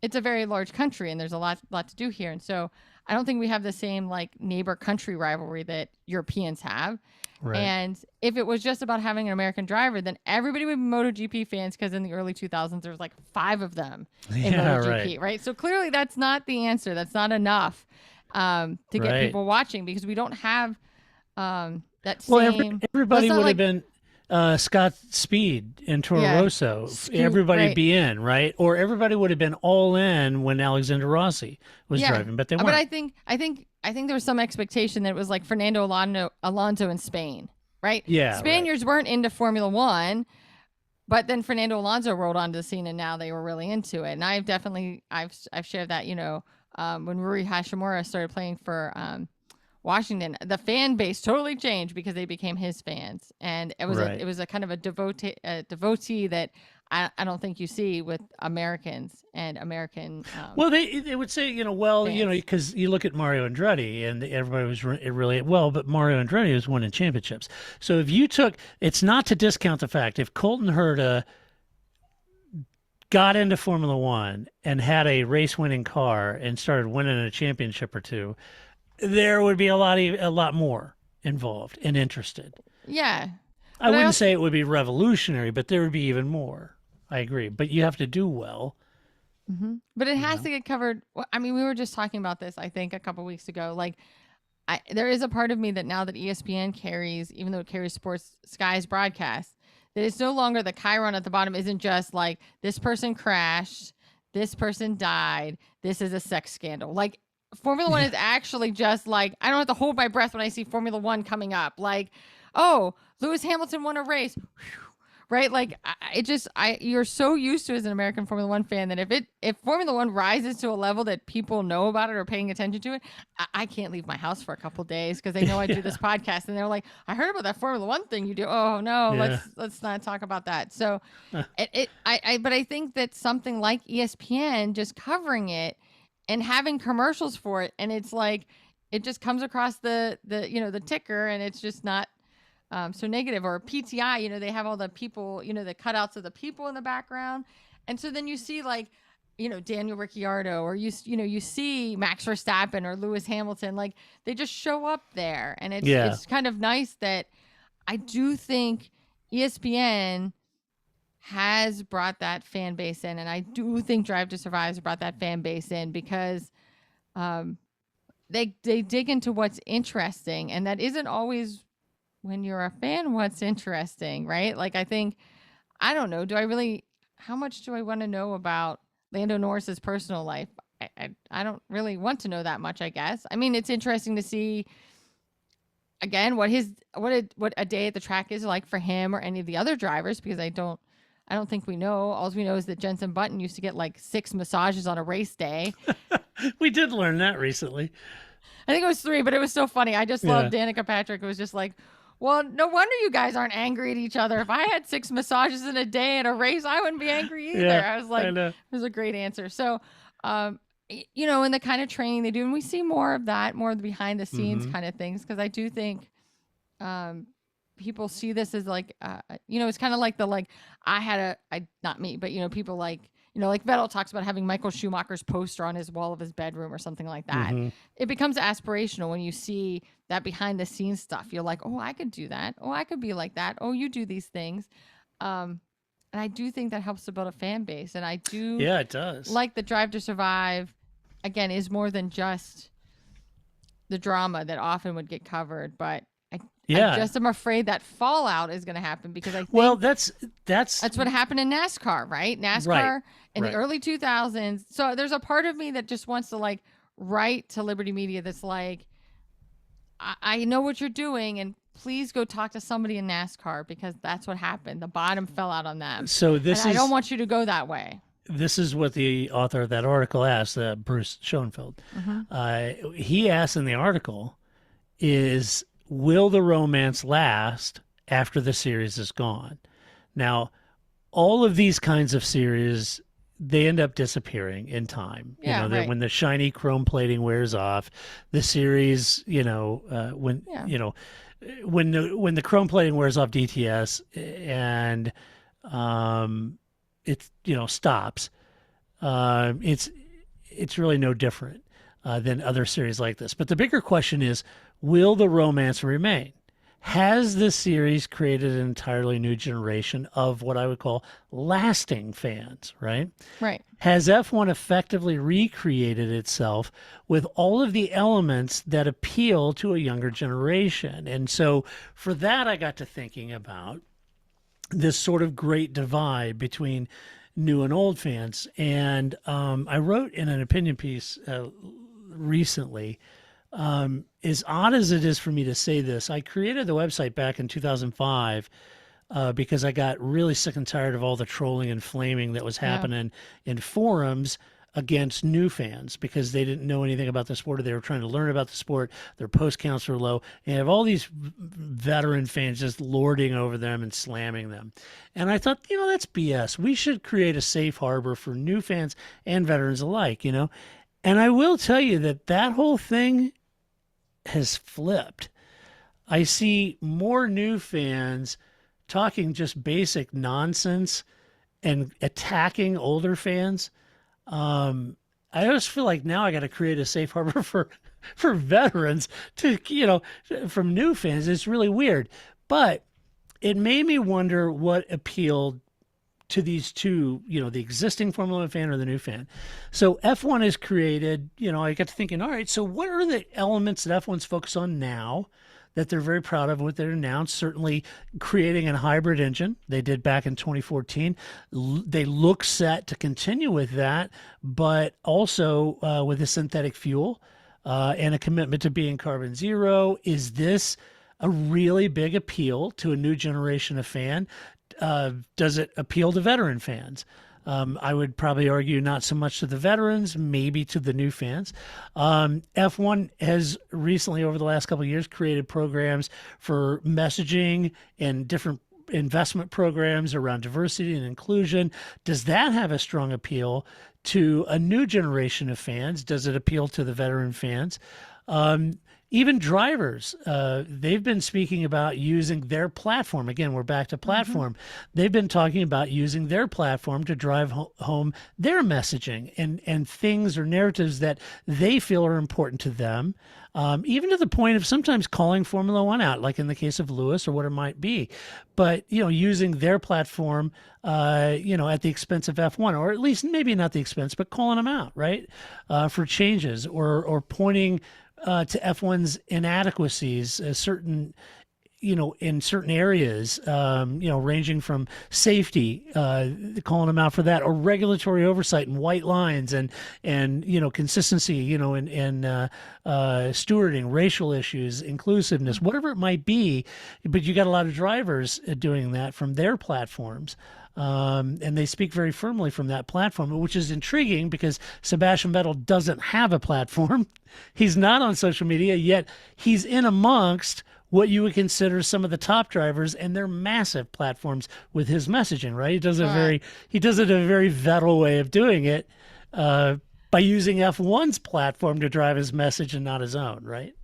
it's a very large country and there's a lot to do here. And so I don't think we have the same like neighbor country rivalry that Europeans have. Right. And if it was just about having an American driver, then everybody would be MotoGP fans, because in the early 2000s, there was like 5 of them in MotoGP, right? So clearly that's not the answer. That's not enough to get people watching, because we don't have that same... everybody would have been Scott Speed and Toro Rosso. Everybody'd be in, right? Or everybody would have been all in when Alexander Rossi was driving, but they weren't. But I think there was some expectation that it was like Fernando Alonso in Spain, right? Yeah. Spaniards weren't into Formula One, but then Fernando Alonso rolled onto the scene and now they were really into it. And I've shared that, when Rui Hashimura started playing for Washington, the fan base totally changed because they became his fans. And it was a kind of a devotee that I don't think you see with Americans and American. Well, they would say, because you look at Mario Andretti and everybody was really but Mario Andretti was winning championships. So if you it's not to discount the fact, if Colton Herta got into Formula One and had a race winning car and started winning a championship or two, there would be a lot more involved and interested. Yeah. I wouldn't say it would be revolutionary, but there would be even more. I agree. But you have to do well. Mm-hmm. But it has to get covered. I mean, we were just talking about this, I think, a couple weeks ago. Like, there is a part of me that now that ESPN carries, even though it carries Sports Sky's broadcast, that it's no longer the chyron at the bottom isn't just like, this person crashed, this person died, this is a sex scandal. Like, Formula One is actually just like, I don't have to hold my breath when I see Formula One coming up. Like, oh, Lewis Hamilton won a race. Whew. Right? Like, you're so used to as an American Formula One fan that if Formula One rises to a level that people know about it or paying attention to it, I can't leave my house for a couple of days because they know I do this podcast and they're like, I heard about that Formula One thing you do. Oh no, let's not talk about that. So but I think that something like ESPN just covering it and having commercials for it, and it's like it just comes across the ticker, and it's just not so negative. Or PTI, they have all the people, the cutouts of the people in the background, and so then you see like Daniel Ricciardo, or you see Max Verstappen or Lewis Hamilton, like they just show up there, and it's kind of nice that I do think ESPN has brought that fan base in, and I do think Drive to Survive has brought that fan base in because they dig into what's interesting, and that isn't always, when you're a fan, what's interesting, right? Like, I think, I don't know, how much do I want to know about Lando Norris's personal life? I don't really want to know that much, I guess. I mean, it's interesting to see again what a day at the track is like for him or any of the other drivers, because I don't think we know. All we know is that Jenson Button used to get like 6 massages on a race day. We did learn that recently. I think it was 3, but it was so funny. I just loved Danica Patrick. It was just like, well, no wonder you guys aren't angry at each other. If I had 6 massages in a day at a race, I wouldn't be angry either. I was like, it was a great answer. So, and the kind of training they do, and we see more of that, more of the behind the scenes kind of things, because I do think people see this as like, it's kind of like not me, but people like, like Vettel talks about having Michael Schumacher's poster on his wall of his bedroom or something like that. It becomes aspirational when you see that behind the scenes stuff. You're like, oh, I could do that. Oh, I could be like that. Oh, you do these things. And I do think that helps to build a fan base. And I do it does. like the Drive to Survive, again, is more than just the drama that often would get covered. But I just am afraid that fallout is going to happen because I think that's what happened in NASCAR, right? NASCAR in the early 2000s. So there's a part of me that just wants to like write to Liberty Media that's like, I know what you're doing, and please go talk to somebody in NASCAR because that's what happened. The bottom fell out on them. So I don't want you to go that way. This is what the author of that article asked, Bruce Schoenfeld. He asked in the article, will the romance last after the series is gone? Now, all of these kinds of series, they end up disappearing in time. When the shiny chrome plating wears off, the series, when the chrome plating wears off DTS and it stops, it's really no different than other series like this. But the bigger question is, will the romance remain? Has this series created an entirely new generation of what I would call lasting fans, right? Right. Has F1 effectively recreated itself with all of the elements that appeal to a younger generation? And so for that, I got to thinking about this sort of great divide between new and old fans. And I wrote in an opinion piece recently, as odd as it is for me to say this, I created the website back in 2005 because I got really sick and tired of all the trolling and flaming that was happening in forums against new fans because they didn't know anything about the sport or they were trying to learn about the sport. Their post counts were low. And you have all these veteran fans just lording over them and slamming them. And I thought, that's BS. We should create a safe harbor for new fans and veterans alike, And I will tell you that whole thing has flipped. I see more new fans talking just basic nonsense and attacking older fans. I just feel like now I got to create a safe harbor for veterans to, from new fans. It's really weird, but it made me wonder what appealed to these two, the existing Formula One fan or the new fan. So F1 is created, I got to thinking, all right, so what are the elements that F1's focused on now that they're very proud of what they announced? Certainly creating a hybrid engine. They did back in 2014. They look set to continue with that, but also with a synthetic fuel and a commitment to being carbon zero. Is this a really big appeal to a new generation of fan? Does it appeal to veteran fans? I would probably argue not so much to the veterans, maybe to the new fans. F1 has recently, over the last couple of years, created programs for messaging and different investment programs around diversity and inclusion. Does that have a strong appeal to a new generation of fans? Does it appeal to the veteran fans? Even drivers, they've been speaking about using their platform. Again, we're back to platform. They've been talking about using their platform to drive home their messaging and things or narratives that they feel are important to them, even to the point of sometimes calling Formula One out, like in the case of Lewis or what it might be. But, using their platform, at the expense of F1, or at least maybe not the expense, but calling them out, right, for changes or pointing to F1's inadequacies, certain, in certain areas, ranging from safety, calling them out for that, or regulatory oversight and white lines and consistency, and stewarding, racial issues, inclusiveness, whatever it might be. But you got a lot of drivers doing that from their platforms. And they speak very firmly from that platform, which is intriguing because Sebastian Vettel doesn't have a platform. He's not on social media, yet he's in amongst what you would consider some of the top drivers and their massive platforms with his messaging, right? He does it a very Vettel way of doing it by using F1's platform to drive his message and not his own, right?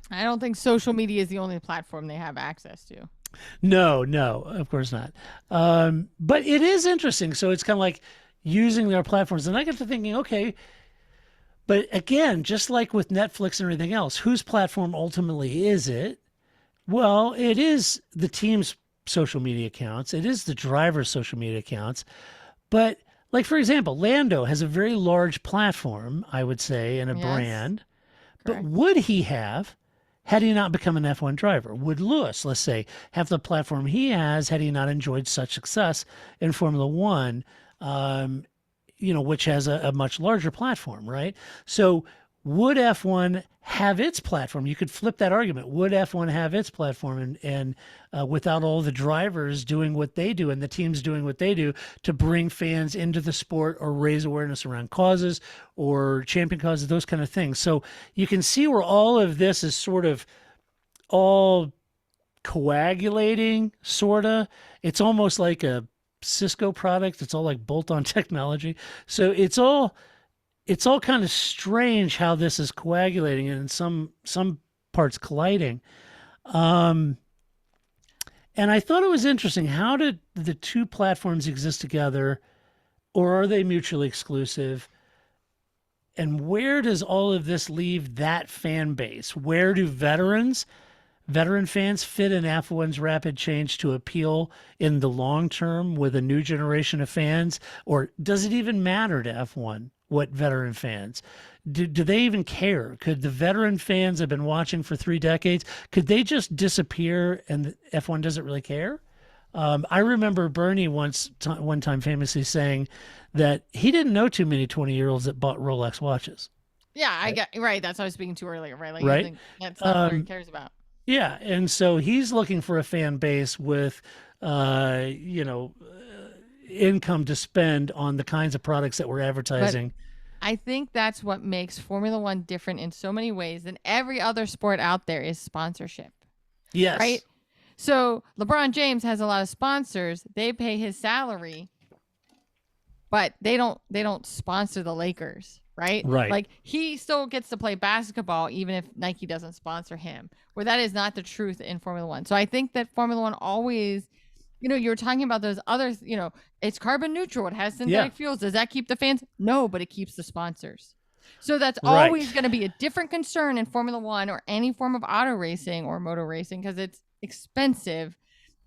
I don't think social media is the only platform they have access to. No, of course not. But it is interesting. So it's kind of like, using their platforms. And I got to thinking, okay, but again, just like with Netflix and everything else, whose platform ultimately is it? Well, it is the team's social media accounts. It is the driver's social media accounts. But like, for example, Lando has a very large platform, I would say, and a Yes, brand. But correct. would he have had he not become an F1 driver? Would Lewis, let's say, have the platform he has had he not enjoyed such success in Formula One? Which has a much larger platform, right? So would F1 have its platform? You could flip that argument. Would F1 have its platform and without all the drivers doing what they do and the teams doing what they do to bring fans into the sport or raise awareness around causes or champion causes, those kind of things. So you can see where all of this is sort of all coagulating, sort of. It's almost like a Cisco product. It's all like bolt-on technology. So it's all kind of strange how this is coagulating and in some parts colliding. And I thought it was interesting. How did the two platforms exist together, or are they mutually exclusive? And where does all of this leave that fan base? Where do veteran fans fit in F1's rapid change to appeal in the long term with a new generation of fans? Or does it even matter to F1 what veteran fans? Do they even care? Could the veteran fans have been watching for 3 decades? Could they just disappear and F1 doesn't really care? I remember Bernie one time famously saying that he didn't know too many 20-year-olds that bought Rolex watches. Yeah, I get right. That's what I was speaking to earlier, right? Like, you Right? think that's not what he cares about. Yeah, and so he's looking for a fan base with, income to spend on the kinds of products that we're advertising. I think that's what makes Formula One different in so many ways than every other sport out there is sponsorship, Yes. right? So LeBron James has a lot of sponsors. They pay his salary, but they don't sponsor the Lakers, right? Right. Like, he still gets to play basketball even if Nike doesn't sponsor him, where that is not the truth in Formula One. So I think that Formula One always, you were talking about those others, it's carbon neutral. It has synthetic fuels. Does that keep the fans? No, but it keeps the sponsors. So that's Right. always going to be a different concern in Formula One or any form of auto racing or motor racing, because it's expensive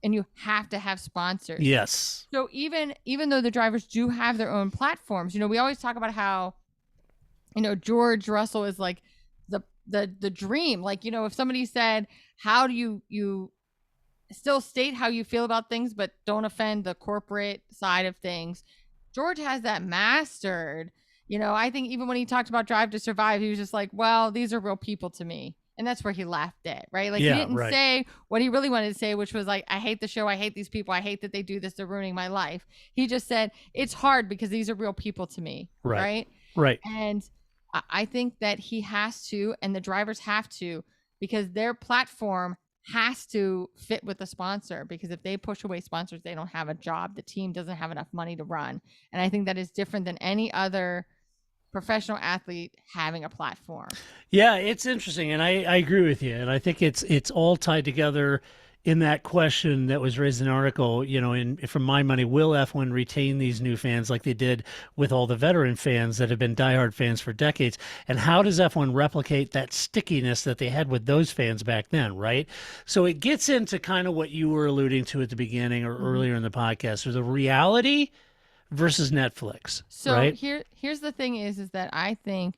and you have to have sponsors. Yes. So even though the drivers do have their own platforms, we always talk about how, George Russell is like the dream. Like, if somebody said, how do you still state how you feel about things but don't offend the corporate side of things? George has that mastered. I think even when he talked about Drive to Survive, he was just like, well, these are real people to me. And that's where he left it, right? Like, Yeah, he didn't right. say what he really wanted to say, which was like, I hate the show. I hate these people. I hate that they do this. They're ruining my life. He just said, it's hard because these are real people to me. Right. Right. Right. And I think that he has to, and the drivers have to, because their platform has to fit with the sponsor, because if they push away sponsors, they don't have a job. The team doesn't have enough money to run. And I think that is different than any other professional athlete having a platform. Yeah, it's interesting, and I agree with you, and I think it's all tied together in that question that was raised in the article. From my money, will F1 retain these new fans like they did with all the veteran fans that have been diehard fans for decades? And how does F1 replicate that stickiness that they had with those fans back then, right? So it gets into kind of what you were alluding to at the beginning or earlier in the podcast, or the reality versus Netflix. So right? here's the thing is that I think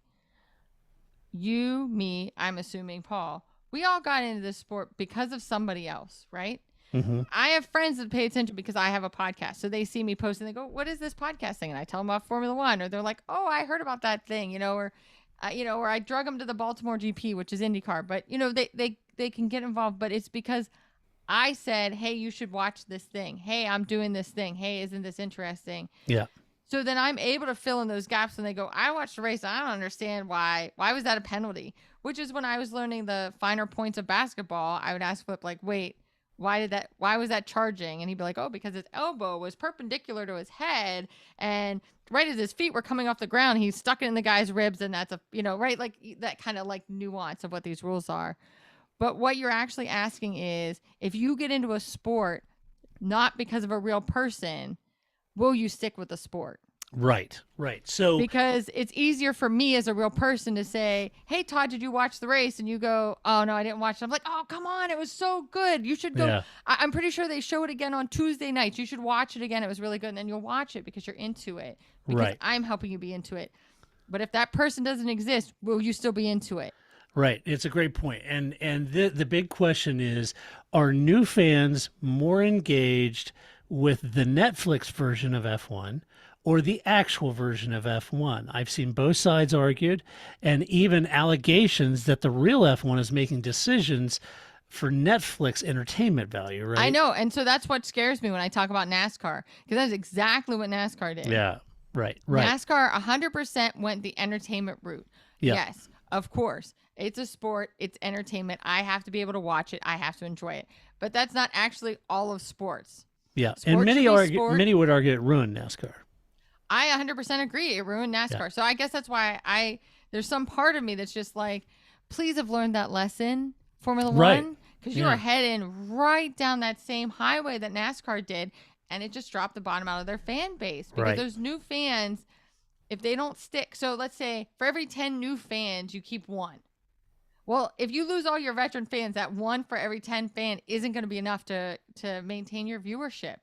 you, me, I'm assuming Paul, we all got into this sport because of somebody else, right? Mm-hmm. I have friends that pay attention because I have a podcast. So they see me post and they go, what is this podcast thing? And I tell them about Formula One, or they're like, oh, I heard about that thing, or I drug them to the Baltimore GP, which is IndyCar. But, they can get involved, but it's because I said, hey, you should watch this thing. Hey, I'm doing this thing. Hey, isn't this interesting? Yeah. So then I'm able to fill in those gaps when they go, I watched the race. I don't understand why was that a penalty? Which is when I was learning the finer points of basketball, I would ask Flip, like, wait, why was that charging? And he'd be like, oh, because his elbow was perpendicular to his head. And right as his feet were coming off the ground, he stuck it in the guy's ribs. And that's right? Like that kind of like nuance of what these rules are. But what you're actually asking is, if you get into a sport not because of a real person, will you stick with the sport? Right. Right. So because it's easier for me as a real person to say, "Hey, Todd, did you watch the race?" And you go, "Oh no, I didn't watch it." I'm like, "Oh, come on, it was so good. You should go." yeah. I'm pretty sure they show it again on Tuesday nights. You should watch it again. It was really good, and then you'll watch it because you're into it. Because Right. I'm helping you be into it. But if that person doesn't exist, will you still be into it? Right. It's a great point. And the big question is, are new fans more engaged with the Netflix version of F1 or the actual version of F1? I've seen both sides argued, and even allegations that the real F1 is making decisions for Netflix entertainment value, right? I know, and so that's what scares me when I talk about NASCAR, because that's exactly what NASCAR did. Yeah. Right. Right. NASCAR 100% went the entertainment route. Yeah. Yes, of course. It's a sport. It's entertainment. I have to be able to watch it. I have to enjoy it. But that's not actually all of sports. Yeah. Sport And many should be sport. many would argue it ruined NASCAR. I 100% agree. It ruined NASCAR. Yeah. So I guess that's why there's some part of me that's just like, please have learned that lesson, Formula Right. One, because you Yeah. are heading right down that same highway that NASCAR did, and it just dropped the bottom out of their fan base because Right. those new fans, if they don't stick, so let's say for every 10 new fans, you keep one. Well, if you lose all your veteran fans, that one for every 10 fan isn't going to be enough to maintain your viewership.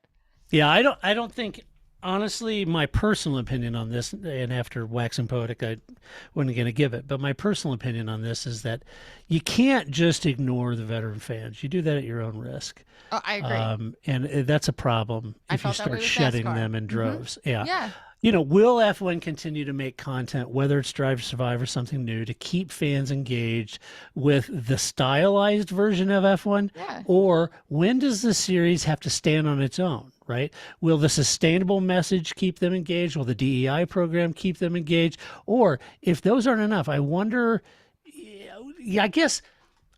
Yeah, I don't think, honestly, my personal opinion on this, and after waxing poetic, I wasn't going to give it, but my personal opinion on this is that you can't just ignore the veteran fans. You do that at your own risk. Oh, I agree. And that's a problem I if you felt that way start with shedding NASCAR. them in droves. Yeah. Yeah. You know, will F1 continue to make content, whether it's Drive to Survive or something new, to keep fans engaged with the stylized version of F1? Yeah. Or when does the series have to stand on its own, right? Will the sustainable message keep them engaged? Will the DEI program keep them engaged? Or if those aren't enough, I wonder, yeah, I guess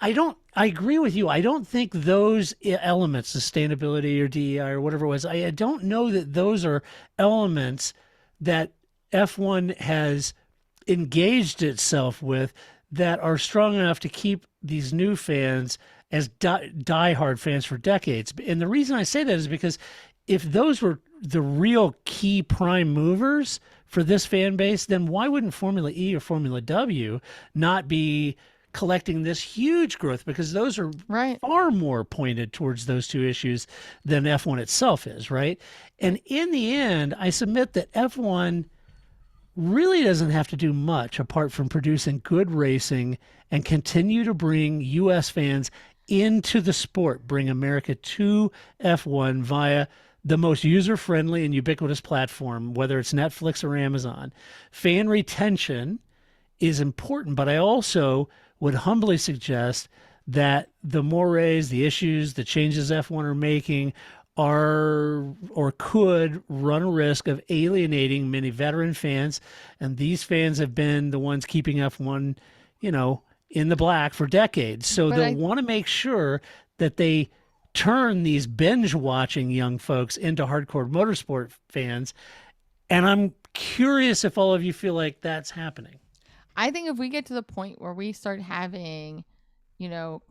I agree with you. I don't think those elements, sustainability or DEI or whatever it was, I don't know that those are elements that F1 has engaged itself with that are strong enough to keep these new fans as diehard fans for decades. And the reason I say that is because if those were the real key prime movers for this fan base, then why wouldn't Formula E or Formula W not be collecting this huge growth? Because those are Right. far more pointed towards those two issues than F1 itself is, right? And in the end, I submit that F1 really doesn't have to do much apart from producing good racing and continue to bring U.S. fans into the sport, bring America to F1 via the most user-friendly and ubiquitous platform, whether it's Netflix or Amazon. Fan retention is important, but I also would humbly suggest that the mores, the issues, the changes F1 are making are or could run a risk of alienating many veteran fans. And these fans have been the ones keeping F1, in the black for decades. So they'll want to make sure that they turn these binge watching young folks into hardcore motorsport fans. And I'm curious if all of you feel like that's happening. I think if we get to the point where we start having,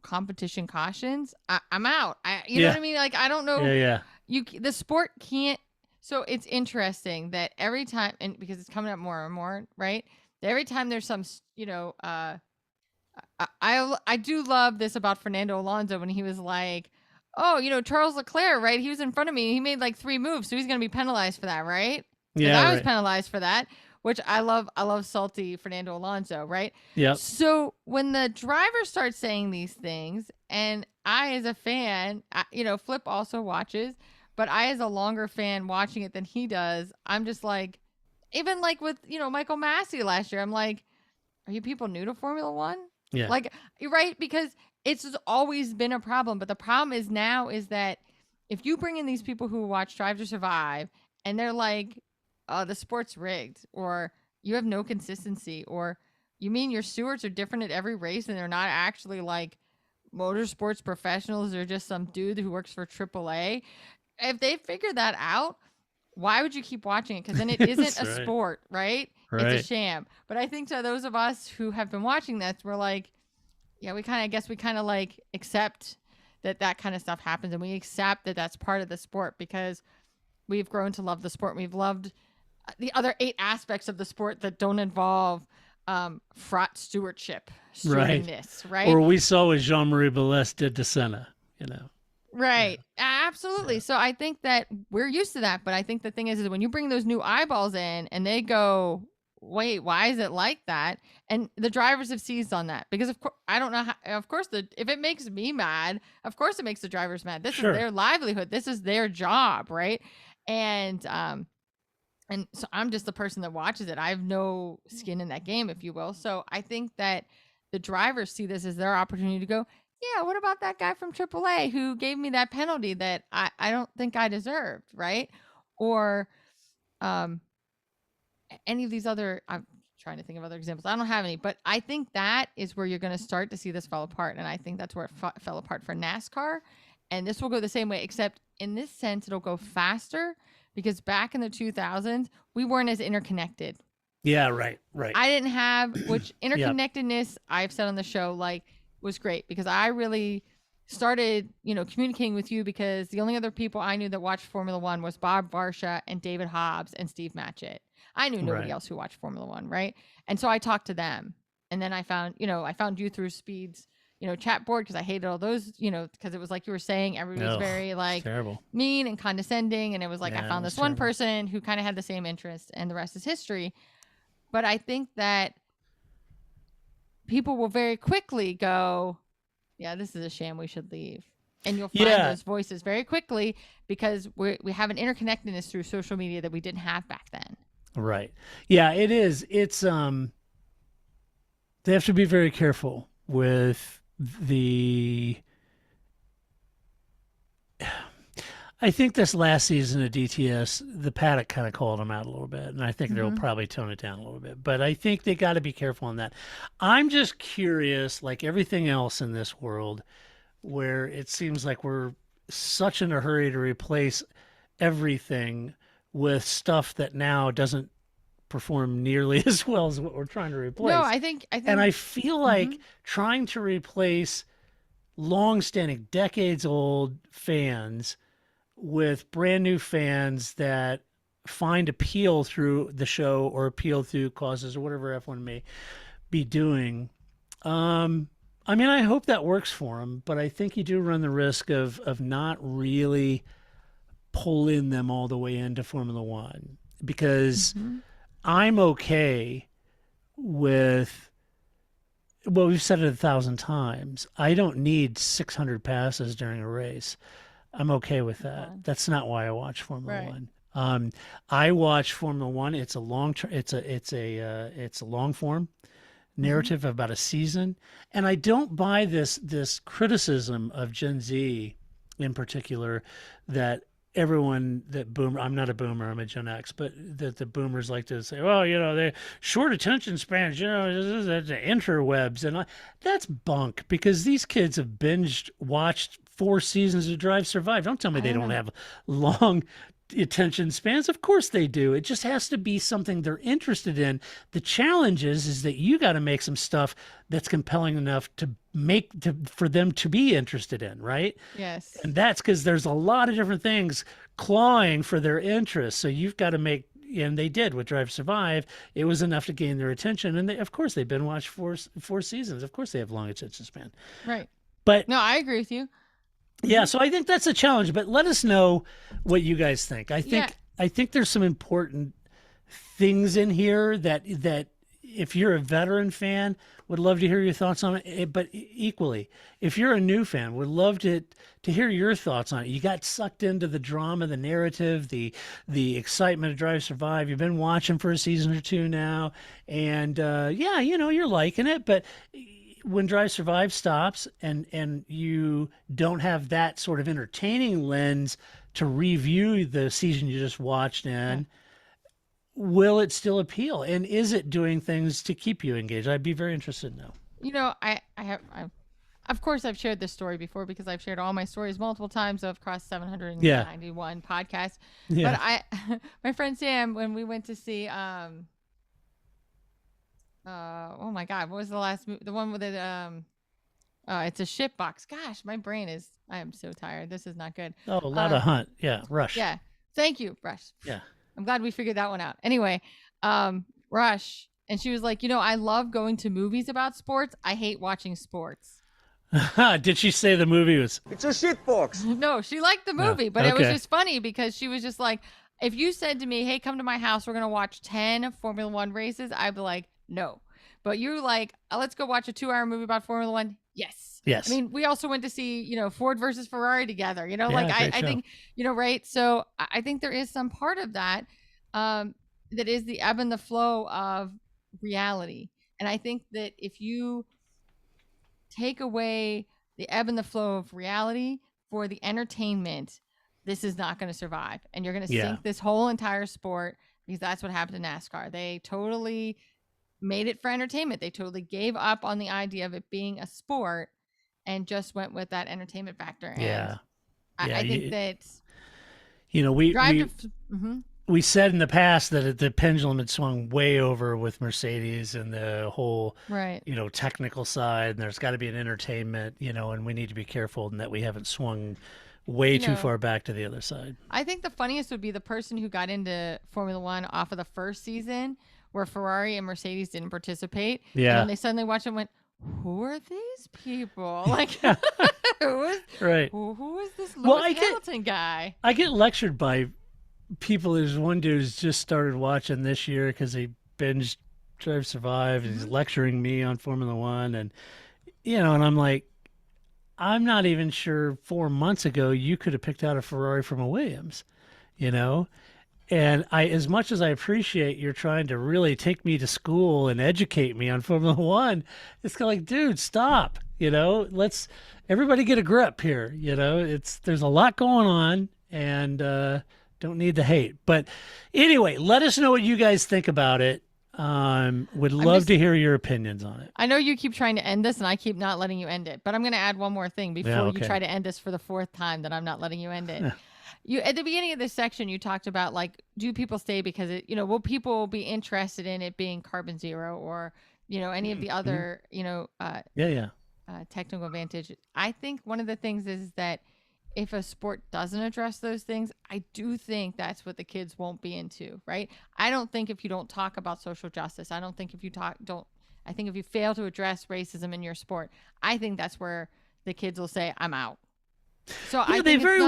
competition cautions, I'm out. You know what I mean? Like, I don't know. Yeah. The sport can't. So it's interesting that every time, and because it's coming up more and more, right? Every time there's some, I do love this about Fernando Alonso when he was like, oh, Charles Leclerc, right? He was in front of me. He made like 3 moves, so he's going to be penalized for that, right? Yeah, I was penalized for that, which I love. I love salty Fernando Alonso, right? Yeah. So when the driver starts saying these things, and I, as a fan, Flip also watches, but I, as a longer fan watching it than he does, I'm just like, even like with Michael Massey last year, I'm like, are you people new to Formula One? Yeah. Like, right? Because it's always been a problem, but the problem is now is that if you bring in these people who watch Drive to Survive and they're like, oh, the sport's rigged, or you have no consistency, or you mean your stewards are different at every race and they're not actually like motorsports professionals, they're just some dude who works for AAA. If they figure that out, why would you keep watching it? Because then it isn't a sport, right? It's a sham. But I think to those of us who have been watching this, we're like, yeah, we kind of like accept that kind of stuff happens, and we accept that that's part of the sport because we've grown to love the sport. We've loved the other 8 aspects of the sport that don't involve fraught stewardship, Right. stewardiness, right? Or we saw what Jean-Marie Balès did to Senna, you know. Right. Absolutely. Yeah. So I think that we're used to that, but I think the thing is when you bring those new eyeballs in and they go, wait, why is it like that? And the drivers have seized on that because of course, I don't know how, of course, if it makes me mad, of course it makes the drivers mad. This Sure. is their livelihood. This is their job. Right. And so I'm just the person that watches it. I have no skin in that game, if you will. So I think that the drivers see this as their opportunity to go, yeah, what about that guy from AAA who gave me that penalty that I don't think I deserved, right? Or any of these other, I'm trying to think of other examples. I don't have any, but I think that is where you're going to start to see this fall apart. And I think that's where it fell apart for NASCAR. And this will go the same way, except in this sense, it'll go faster because back in the 2000s, we weren't as interconnected. Yeah, right. I didn't have, which interconnectedness I've said on the show, like, was great because I really started, communicating with you because the only other people I knew that watched Formula One was Bob Varsha and David Hobbs and Steve Matchett. I knew nobody else who watched Formula One, right? And so I talked to them. And then I found you through Speed's, chat board because I hated all those, because it was like you were saying, everybody was very like mean and condescending. And it was like, I found this one person who kind of had the same interest and the rest is history. But I think that people will very quickly go, yeah, this is a sham. We should leave. And you'll find those voices very quickly because we have an interconnectedness through social media that we didn't have back then. Right. Yeah, it is. It's they have to be very careful with I think this last season of DTS, the paddock kind of called them out a little bit, and I think they'll probably tone it down a little bit. But I think they got to be careful on that. I'm just curious, like everything else in this world, where it seems like we're such in a hurry to replace everything with stuff that now doesn't perform nearly as well as what we're trying to replace. No, I think and I feel like trying to replace long-standing, decades-old fans with brand new fans that find appeal through the show or appeal through causes or whatever F1 may be doing. I mean, I hope that works for them, but I think you do run the risk of not really pulling them all the way into Formula One because I'm okay with, well, we've said it 1,000 times. I don't need 600 passes during a race. I'm okay with that. That's not why I watch Formula One. I watch Formula One. It's a long form narrative about a season, and I don't buy this criticism of Gen Z, in particular, that everyone that boomer. I'm not a boomer. I'm a Gen X, but that the boomers like to say, well, they short attention spans. The interwebs, and that's bunk because these kids have watched 4 seasons of Drive Survive. Don't tell me they don't have long attention spans. Of course they do. It just has to be something they're interested in. The challenge is that you got to make some stuff that's compelling enough for them to be interested in, right? Yes. And that's because there's a lot of different things clawing for their interest. So you've got to make, and they did with Drive Survive. It was enough to gain their attention. And of course they've been watched 4 seasons. Of course they have long attention span. Right. But no, I agree with you. Yeah, so I think that's a challenge, but let us know what you guys think. I think there's some important things in here that if you're a veteran fan, would love to hear your thoughts on it. But equally, if you're a new fan, would love to hear your thoughts on it. You got sucked into the drama, the narrative, the excitement of Drive Survive. You've been watching for a season or 2 now, and you're liking it, but when Drive Survive stops and you don't have that sort of entertaining lens to review the season you just watched in, will it still appeal? And is it doing things to keep you engaged? I'd be very interested to know. I of course I've shared this story before because I've shared all my stories multiple times across 791 podcasts. Yeah. But my friend Sam, when we went to see oh my God, what was the last movie? The one with it, it's a ship box. Gosh, my brain I am so tired. This is not good. Oh, a lot of Hunt. Yeah. Rush. Yeah. Thank you, Rush. Yeah. I'm glad we figured that one out. Anyway, Rush, and she was like, I love going to movies about sports. I hate watching sports. Did she say the movie was? It's a shitbox. No, she liked the movie, but it was just funny because she was just like, if you said to me, hey, come to my house, we're going to watch 10 Formula One races, I'd be like, no. But you're like, let's go watch a 2-hour movie about Formula One. Yes. Yes. I mean, we also went to see, Ford versus Ferrari together, I show. think, right. So I think there is some part of that, that is the ebb and the flow of reality. And I think that if you take away the ebb and the flow of reality for the entertainment, this is not going to survive. And you're going to sink this whole entire sport, because that's what happened to NASCAR. They totally made it for entertainment. They totally gave up on the idea of it being a sport and just went with that entertainment factor. And I think that, we said in the past that the pendulum had swung way over with Mercedes and the whole, technical side, and there's got to be an entertainment, and we need to be careful and that we haven't swung way too far back to the other side. I think the funniest would be the person who got into Formula One off of the first season where Ferrari and Mercedes didn't participate. Yeah. And when they suddenly watched it and went, who are these people? Like, who is this Lewis Hamilton guy? I get lectured by people. There's one dude who's just started watching this year because he binged Drive Survive, and he's lecturing me on Formula One. And, and I'm like, I'm not even sure 4 months ago you could have picked out a Ferrari from a Williams, And as much as I appreciate you're trying to really take me to school and educate me on Formula One, it's kind of like, dude, stop. Let's everybody get a grip here. There's a lot going on, and don't need the hate. But anyway, let us know what you guys think about it. Would love to hear your opinions on it. I know you keep trying to end this, and I keep not letting you end it. But I'm going to add one more thing before you try to end this for the 4th time that I'm not letting you end it. You at the beginning of this section, you talked about, like, do people stay because it, will people be interested in it being carbon zero or, any of the other, technical advantage. I think one of the things is that if a sport doesn't address those things, I do think that's what the kids won't be into, right? I don't think if you don't talk about social justice, I think if you fail to address racism in your sport, I think that's where the kids will say, I'm out. So they very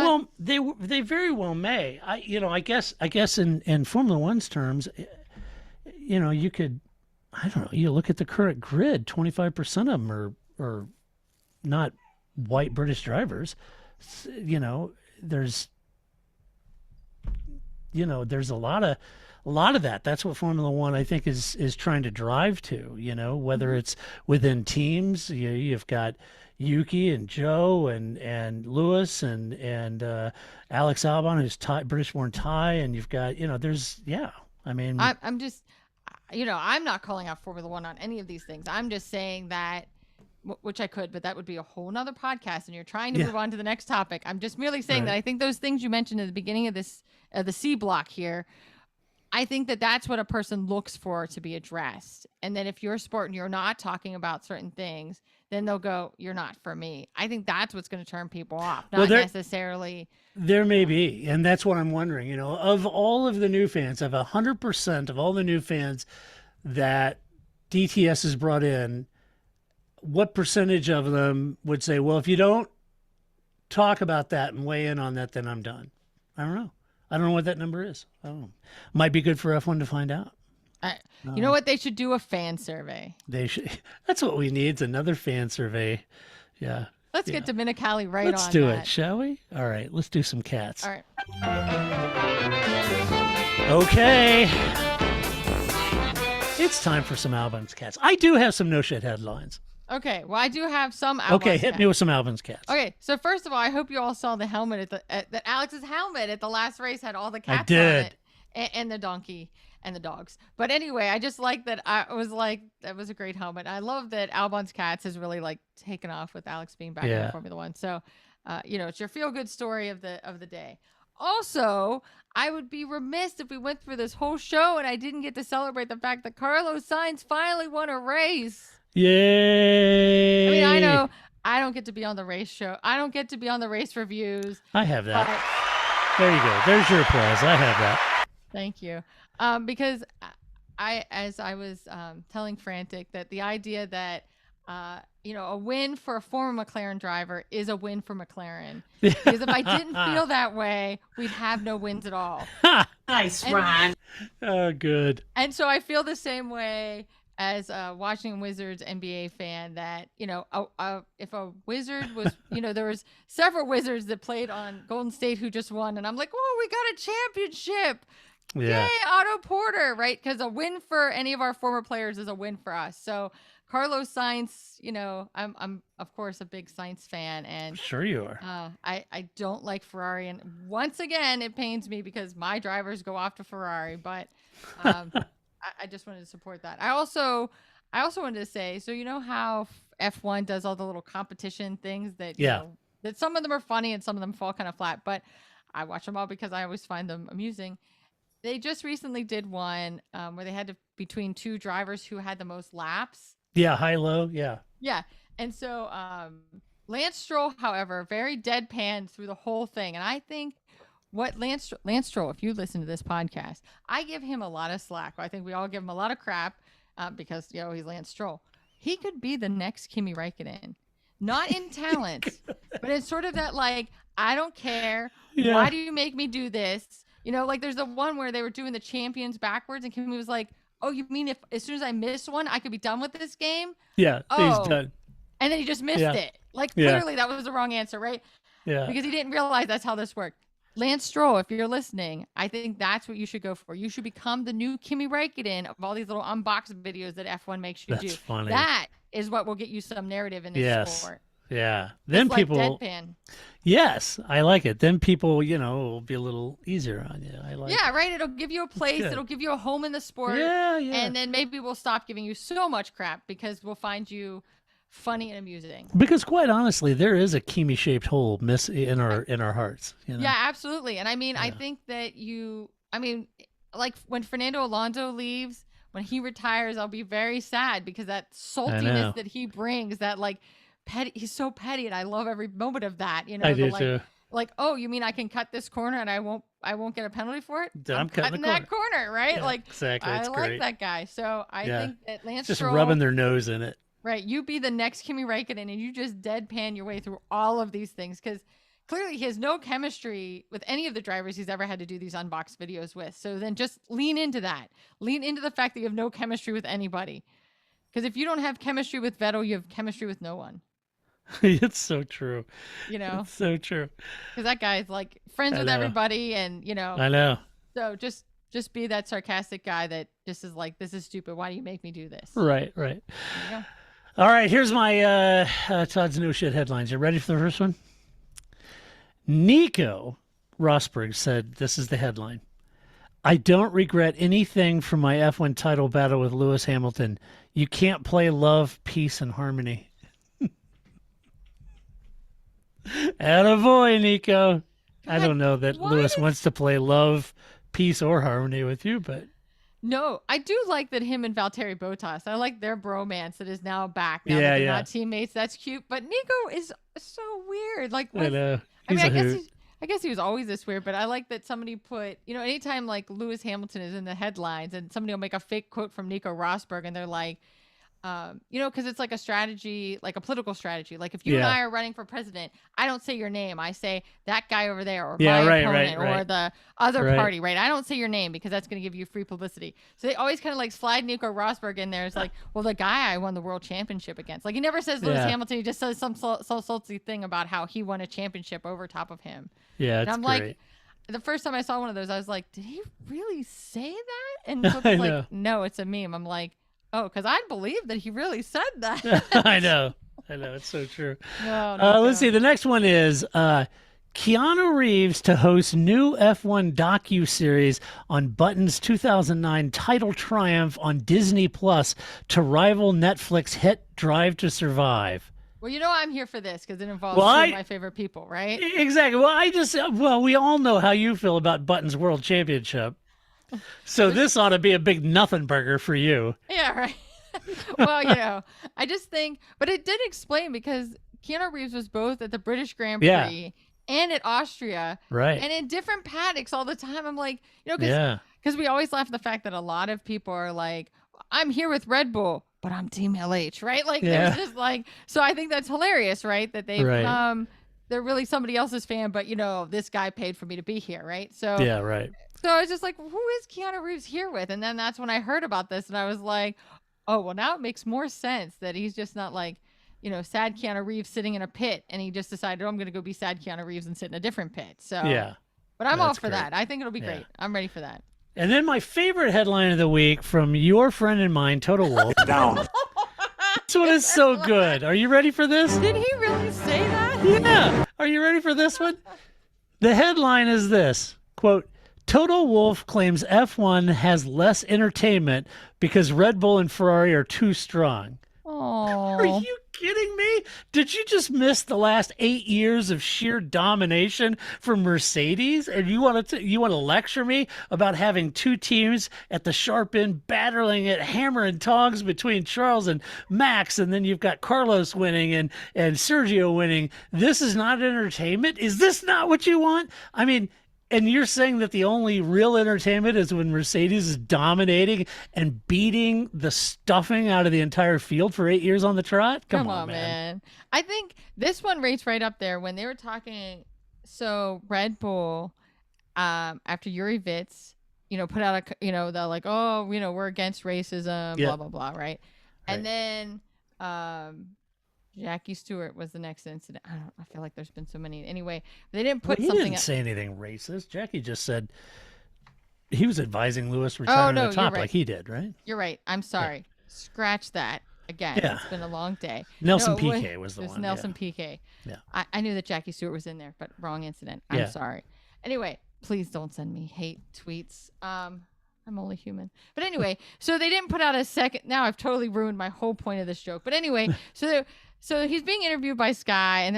well may. I guess in Formula One's terms, you could, I don't know, you look at the current grid, 25% of them are not white British drivers. There's a lot of that. That's what Formula One, I think, is trying to drive to, whether it's within teams. You've got Yuki and Joe and Lewis and Alex Albon, who's British born Thai, and you've got, I'm just, I'm not calling out Formula One on any of these things. I'm just saying that, which I could, but that would be a whole nother podcast, and you're trying to move on to the next topic. I'm just merely saying that I think those things you mentioned at the beginning of this, the C block here, I think that that's what a person looks for to be addressed. And then if you're a sport and you're not talking about certain things, then they'll go, you're not for me. I think that's what's going to turn people off, not necessarily. There may be, and that's what I'm wondering, of all of the new fans, of 100% of all the new fans that DTS has brought in, what percentage of them would say, well, if you don't talk about that and weigh in on that, then I'm done? I don't know. I don't know what that number is. I don't know. Might be good for F1 to find out. You know what? They should do a fan survey. They should. That's what we need. Is another fan survey. Yeah. Let's get Dominicali right Let's on do that. it, shall we? All right. Let's do some cats. All right. Okay. It's time for some Albon's cats. I do have some no shit headlines. Okay, well, I do have some Albon's Okay, hit me with some Albon's cats. Okay, so first of all, I hope you all saw the helmet that Alex's helmet at the last race had all the cats I did. on it, and the donkey and the dogs. But anyway, I just like that. I was like, that was a great helmet. I love that Albon's cats has really like taken off with Alex being back in Formula One. So, it's your feel good story of the day. Also, I would be remiss if we went through this whole show and I didn't get to celebrate the fact that Carlos Sainz finally won a race. Yay! I mean, I know I don't get to be on the race show. I don't get to be on the race reviews. I have that. There you go. There's your applause. I have that. Thank you. Because as I was telling Frantic, that the idea that a win for a former McLaren driver is a win for McLaren. Because if I didn't feel that way, we'd have no wins at all. Nice, Ron. Oh, good. And so I feel the same way as a Washington Wizards NBA fan, that, if a Wizard was, there was several Wizards that played on Golden State who just won. And I'm like, whoa, we got a championship. Yeah. Yay, Otto Porter, right? Because a win for any of our former players is a win for us. So Carlos Sainz, I'm of course a big Sainz fan, and Sure you are. I don't like Ferrari, and once again it pains me because my drivers go off to Ferrari, but I just wanted to support that. I also wanted to say, so you know how F1 does all the little competition things that that some of them are funny and some of them fall kind of flat, but I watch them all because I always find them amusing. They just recently did one where they had to between two drivers who had the most laps. Yeah, high-low, yeah. Yeah, and so Lance Stroll, however, very deadpan through the whole thing. And I think what Lance Stroll, if you listen to this podcast, I give him a lot of slack. I think we all give him a lot of crap because, he's Lance Stroll. He could be the next Kimi Räikkönen. Not in talent, but it's sort of that, like, I don't care. Yeah. Why do you make me do this? There's the one where they were doing the champions backwards, and Kimi was like, oh, you mean if as soon as I miss one, I could be done with this game? Yeah, he's done. And then he just missed it. Like, clearly that was the wrong answer, right? Yeah. Because he didn't realize that's how this worked. Lance Stroll, if you're listening, I think that's what you should go for. You should become the new Kimi Räikkönen of all these little unboxed videos that F1 makes you do. That's funny. That is what will get you some narrative in this sport. Yeah. Then It's people. like deadpan. Yes, I like it. Then people, will be a little easier on you. I like. Yeah, right. It'll give you a place. good. It'll give you a home in the sport. Yeah, yeah. And then maybe we'll stop giving you so much crap because we'll find you funny and amusing. Because quite honestly, there is a Kimi-shaped hole in our hearts. Yeah, absolutely. And I mean, I think that like when Fernando Alonso leaves, when he retires, I'll be very sad because that saltiness that he brings, that like petty, he's so petty, and I love every moment of that. I do too. Like, oh, you mean I can cut this corner and I won't get a penalty for it? I'm cutting the that corner, right? Yeah, like, exactly. It's I great. like that guy. So I think that Lance Just Stroll, rubbing their nose in it. right? You be the next Kimi Räikkönen, and you just deadpan your way through all of these things because clearly he has no chemistry with any of the drivers he's ever had to do these unboxed videos with. So then just lean into that. Lean into the fact that you have no chemistry with anybody. Because if you don't have chemistry with Vettel, you have chemistry with no one. It's so true. It's so true. Because that guy's like friends with everybody, and I know. So just be that sarcastic guy that just is like, this is stupid. Why do you make me do this? Right. There you go. All right, here's my Todd's No Shit headlines. You ready for the first one? Nico Rosberg said, this is the headline: I don't regret anything from my F1 title battle with Lewis Hamilton. You can't play love, peace, and harmony. Attaboy, Nico. God, I don't know that Lewis wants to play love, peace, or harmony with you, but... No, I do like that him and Valtteri Bottas, I like their bromance that is now back. Now that they're not teammates. That's cute. But Nico is so weird. Like, I know. I guess he was always this weird, but I like that somebody put, anytime like Lewis Hamilton is in the headlines and somebody will make a fake quote from Nico Rosberg and they're like, because it's like a strategy, like a political strategy. Like if you and I are running for president, I don't say your name. I say that guy over there, or my opponent, or the other party, right? I don't say your name because that's going to give you free publicity. So they always kind of like slide Nico Rosberg in there. It's like, well, the guy I won the world championship against. Like he never says Lewis Hamilton. He just says some salty thing about how he won a championship over top of him. Yeah, it's great. Like, the first time I saw one of those, I was like, did he really say that? And so it's like, no, it's a meme. I'm like, oh, because I believe that he really said that. I know. It's so true. No, let's see. The next one is Keanu Reeves to host new F1 docu-series on Button's 2009 title triumph on Disney Plus to rival Netflix hit Drive to Survive. Well, I'm here for this because it involves two of my favorite people, right? Exactly. Well, we all know how you feel about Button's World Championship. So this ought to be a big nothing burger for you. Yeah, right. Well, I just think, but it did explain because Keanu Reeves was both at the British Grand Prix and at Austria, right? And in different paddocks all the time. I'm like, because because we always laugh at the fact that a lot of people are like, I'm here with Red Bull, but I'm Team LH, right? Like, Yeah. there's just like, so I think that's hilarious, right? That they've Right. come, they're really somebody else's fan, but this guy paid for me to be here, right? So Yeah, right. So I was just like, who is Keanu Reeves here with? And then that's when I heard about this, and I was like, oh, well, now it makes more sense that he's just not like, sad Keanu Reeves sitting in a pit, and he just decided, I'm going to go be sad Keanu Reeves and sit in a different pit. So Yeah. But I'm all That's for great. that. I think it'll be Yeah. great. I'm ready for that. And then my favorite headline of the week from your friend and mine, Total Wolf. Down. This one is so good. Are you ready for this? Did he really say that? Yeah. Are you ready for this one? The headline is this, quote, Total Wolf claims F1 has less entertainment because Red Bull and Ferrari are too strong. Are Oh, you kidding me? Did you just miss the last 8 years of sheer domination from Mercedes? And you want to lecture me about having two teams at the sharp end battling it, hammer and tongs between Charles and Max, and then you've got Carlos winning and Sergio winning. This is not entertainment? Is this not what you want? I mean, and you're saying that the only real entertainment is when Mercedes is dominating and beating the stuffing out of the entire field for 8 years on the trot? Come on, man. I think this one rates right up there when they were talking. So Red Bull, after Yuri Vitz, put out they're like, oh, we're against racism, Yeah. blah, blah, blah, right? And then Jackie Stewart was the next incident. I feel like there's been so many. Anyway, they didn't put He something. didn't say anything racist. Jackie just said he was advising Lewis return to no, the top you're right. like he did, right? You're right. I'm sorry. Scratch that again. Yeah. It's been a long day. Nelson No, it Piquet was the It was one. Nelson Piquet. Yeah. I knew that Jackie Stewart was in there, but wrong incident. Yeah. I'm sorry. Anyway, please don't send me hate tweets. I'm only human. But anyway, so they didn't put out a second. Now I've totally ruined my whole point of this joke. But anyway, so he's being interviewed by Sky, and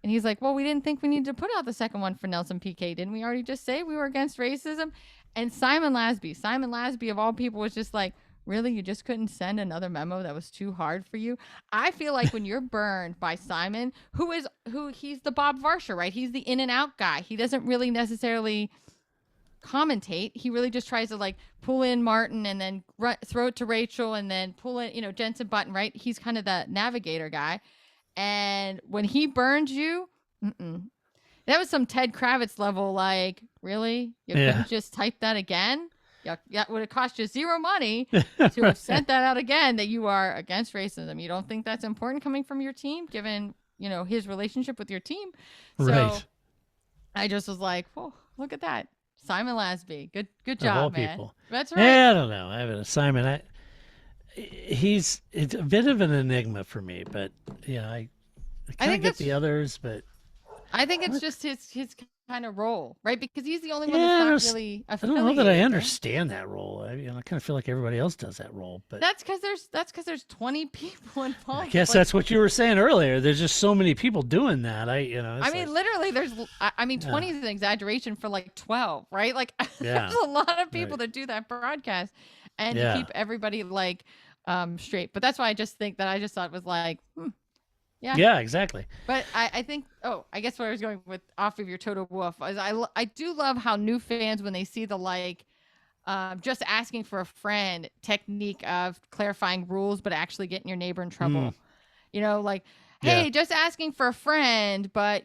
he's like, well, we didn't think we needed to put out the second one for Nelson Piquet. Didn't we already just say we were against racism? And Simon Lasby of all people was just like, really? You just couldn't send another memo that was too hard for you? I feel like when you're burned by Simon, who he's the Bob Varsha, right? He's the in and out guy. He doesn't really necessarily commentate. He really just tries to like pull in Martin and then throw it to Rachel and then pull in, Jensen Button, right? He's kind of the navigator guy. And when he burned you, that was some Ted Kravitz level, like, really? You couldn't just type that again? Yeah, that would have cost you zero money to have sent that out again, that you are against racism. You don't think that's important coming from your team, given, his relationship with your team? So Right. I just was like, oh, look at that. Simon Lasby. Good Of all job, man. people. That's right. Yeah, I don't know. I have an Simon. It's a bit of an enigma for me, but yeah, I kind of think get that's- the others, but I think it's just his kind of role, right? Because he's the only one Yeah, that's not really I affiliated. don't know that I right? understand that role. I kind of feel like everybody else does that role, but That's because there's 20 people involved. I guess Like, that's what you were saying earlier. There's just so many people doing that. I mean, literally, there's. 20 is an exaggeration for like 12, right? Like, Yeah. there's a lot of people Right. that do that broadcast, and Yeah. to keep everybody like straight. But that's why I just thought it was like, yeah. Yeah, exactly. But I think, I guess what I was going with off of your Total Wolf is I do love how new fans, when they see the just asking for a friend technique of clarifying rules, but actually getting your neighbor in trouble. Hey, Yeah. just asking for a friend, but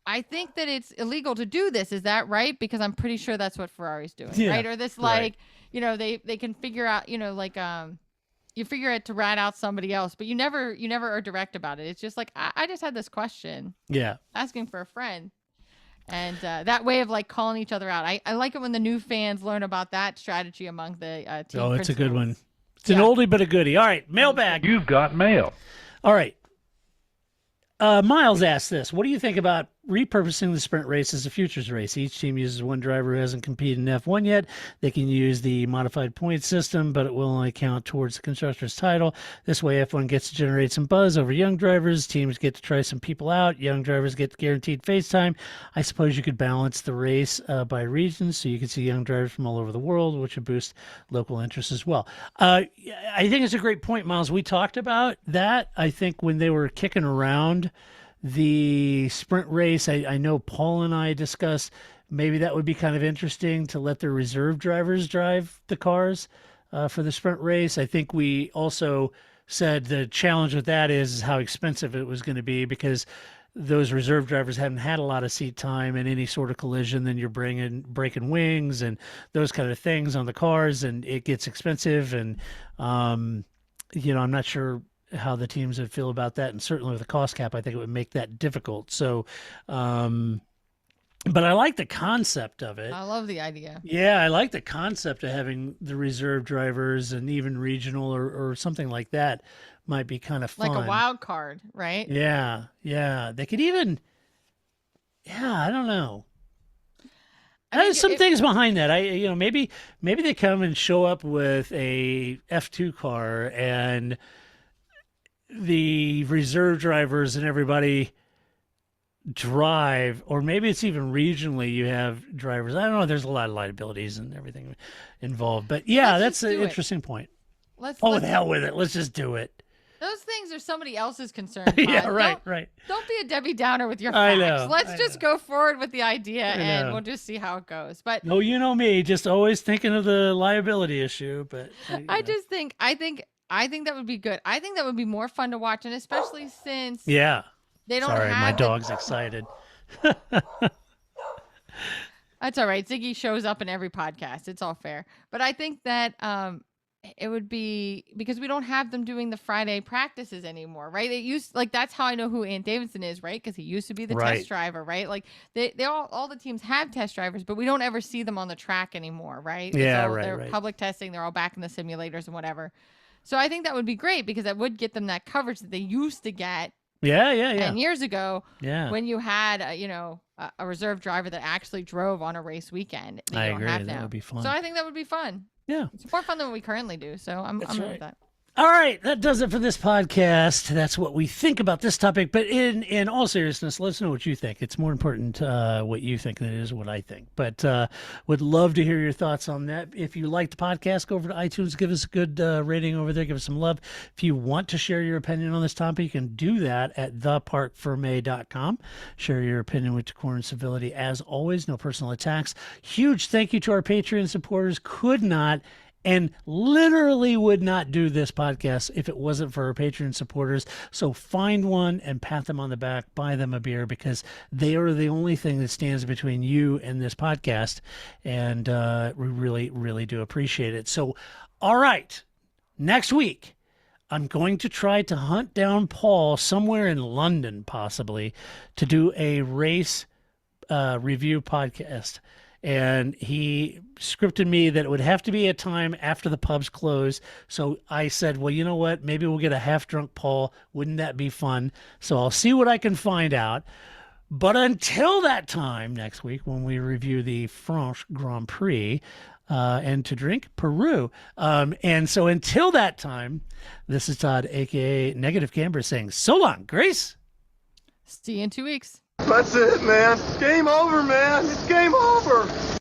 I think that it's illegal to do this. Is that right? Because I'm pretty sure that's what Ferrari's doing, Yeah, right? Or this right. they can figure out, you figure it to rat out somebody else, but you never are direct about it. It's just like, I just had this question, Yeah. asking for a friend. And that way of like calling each other out. I like it when the new fans learn about that strategy among the team. Oh, it's a good principals. one. It's an Yeah. oldie but a goodie. All right, mailbag. You've got mail. All right. Miles asked this. What do you think about repurposing the sprint race as a futures race? Each team uses one driver who hasn't competed in F1 yet. They can use the modified point system, but it will only count towards the constructor's title. This way, F1 gets to generate some buzz over young drivers. Teams get to try some people out. Young drivers get guaranteed face time. I suppose you could balance the race by region, so you could see young drivers from all over the world, which would boost local interest as well. I think it's a great point, Miles. We talked about that, I think, when they were kicking around the sprint race. I know Paul and I discussed maybe that would be kind of interesting to let the reserve drivers drive the cars for the sprint race. I think we also said the challenge with that is how expensive it was going to be, because those reserve drivers haven't had a lot of seat time, and any sort of collision, then you're breaking wings and those kind of things on the cars, and it gets expensive. And I'm not sure how the teams would feel about that, and certainly with the cost cap, I think it would make that difficult. So, but I like the concept of it. I love the idea. Yeah, I like the concept of having the reserve drivers, and even regional or something like that might be kind of fun. Like a wild card, right? Yeah. They could even, I don't know. There's some things behind that. Maybe they come and show up with a F2 car, and the reserve drivers and everybody drive, or maybe it's even regionally you have drivers. I don't know. There's a lot of liabilities and everything involved, but that's an interesting point. Let's the hell with it. Let's just do it. Those things are somebody else's concern. Yeah, right. Don't be a Debbie Downer with your facts. I know. Let's just go forward with the idea, and we'll just see how it goes. But no, you know me, just always thinking of the liability issue. But I think that would be good. I think that would be more fun to watch, and especially since they don't. Sorry, have my dog's excited. That's all right. Ziggy shows up in every podcast. It's all fair. But I think that it would be, because we don't have them doing the Friday practices anymore, right? It used, like, that's how I know who Ant Davidson is, right? Because he used to be the test driver, right? Like they all the teams have test drivers, but we don't ever see them on the track anymore, right? Yeah, They're public testing. They're all back in the simulators and whatever. So I think that would be great, because that would get them that coverage that they used to get. Yeah. 10 years ago, when you had a reserve driver that actually drove on a race weekend. I agree. That would be fun. So I think that would be fun. Yeah, it's more fun than what we currently do. So I'm good with that. All right, that does it for this podcast. That's what we think about this topic. But in all seriousness, let us know what you think. It's more important what you think than it is what I think. But would love to hear your thoughts on that. If you like the podcast, go over to iTunes, give us a good rating over there, give us some love. If you want to share your opinion on this topic, you can do that at theparcferme.com. Share your opinion with decorum and civility. As always, no personal attacks. Huge thank you to our Patreon supporters. Could not and literally would not do this podcast if it wasn't for our Patreon supporters. So find one and pat them on the back, buy them a beer, because they are the only thing that stands between you and this podcast. And we really, really do appreciate it. So, all right, next week, I'm going to try to hunt down Paul somewhere in London, possibly, to do a race review podcast. And he scripted me that it would have to be a time after the pubs close. So I said, well, you know what? Maybe we'll get a half-drunk Paul. Wouldn't that be fun? So I'll see what I can find out. But until that time next week, when we review the French Grand Prix, and to drink Peru. And so until that time, this is Todd, a.k.a. Negative Camber, saying so long, Grace. See you in 2 weeks. That's it, man. Game over, man. It's game over.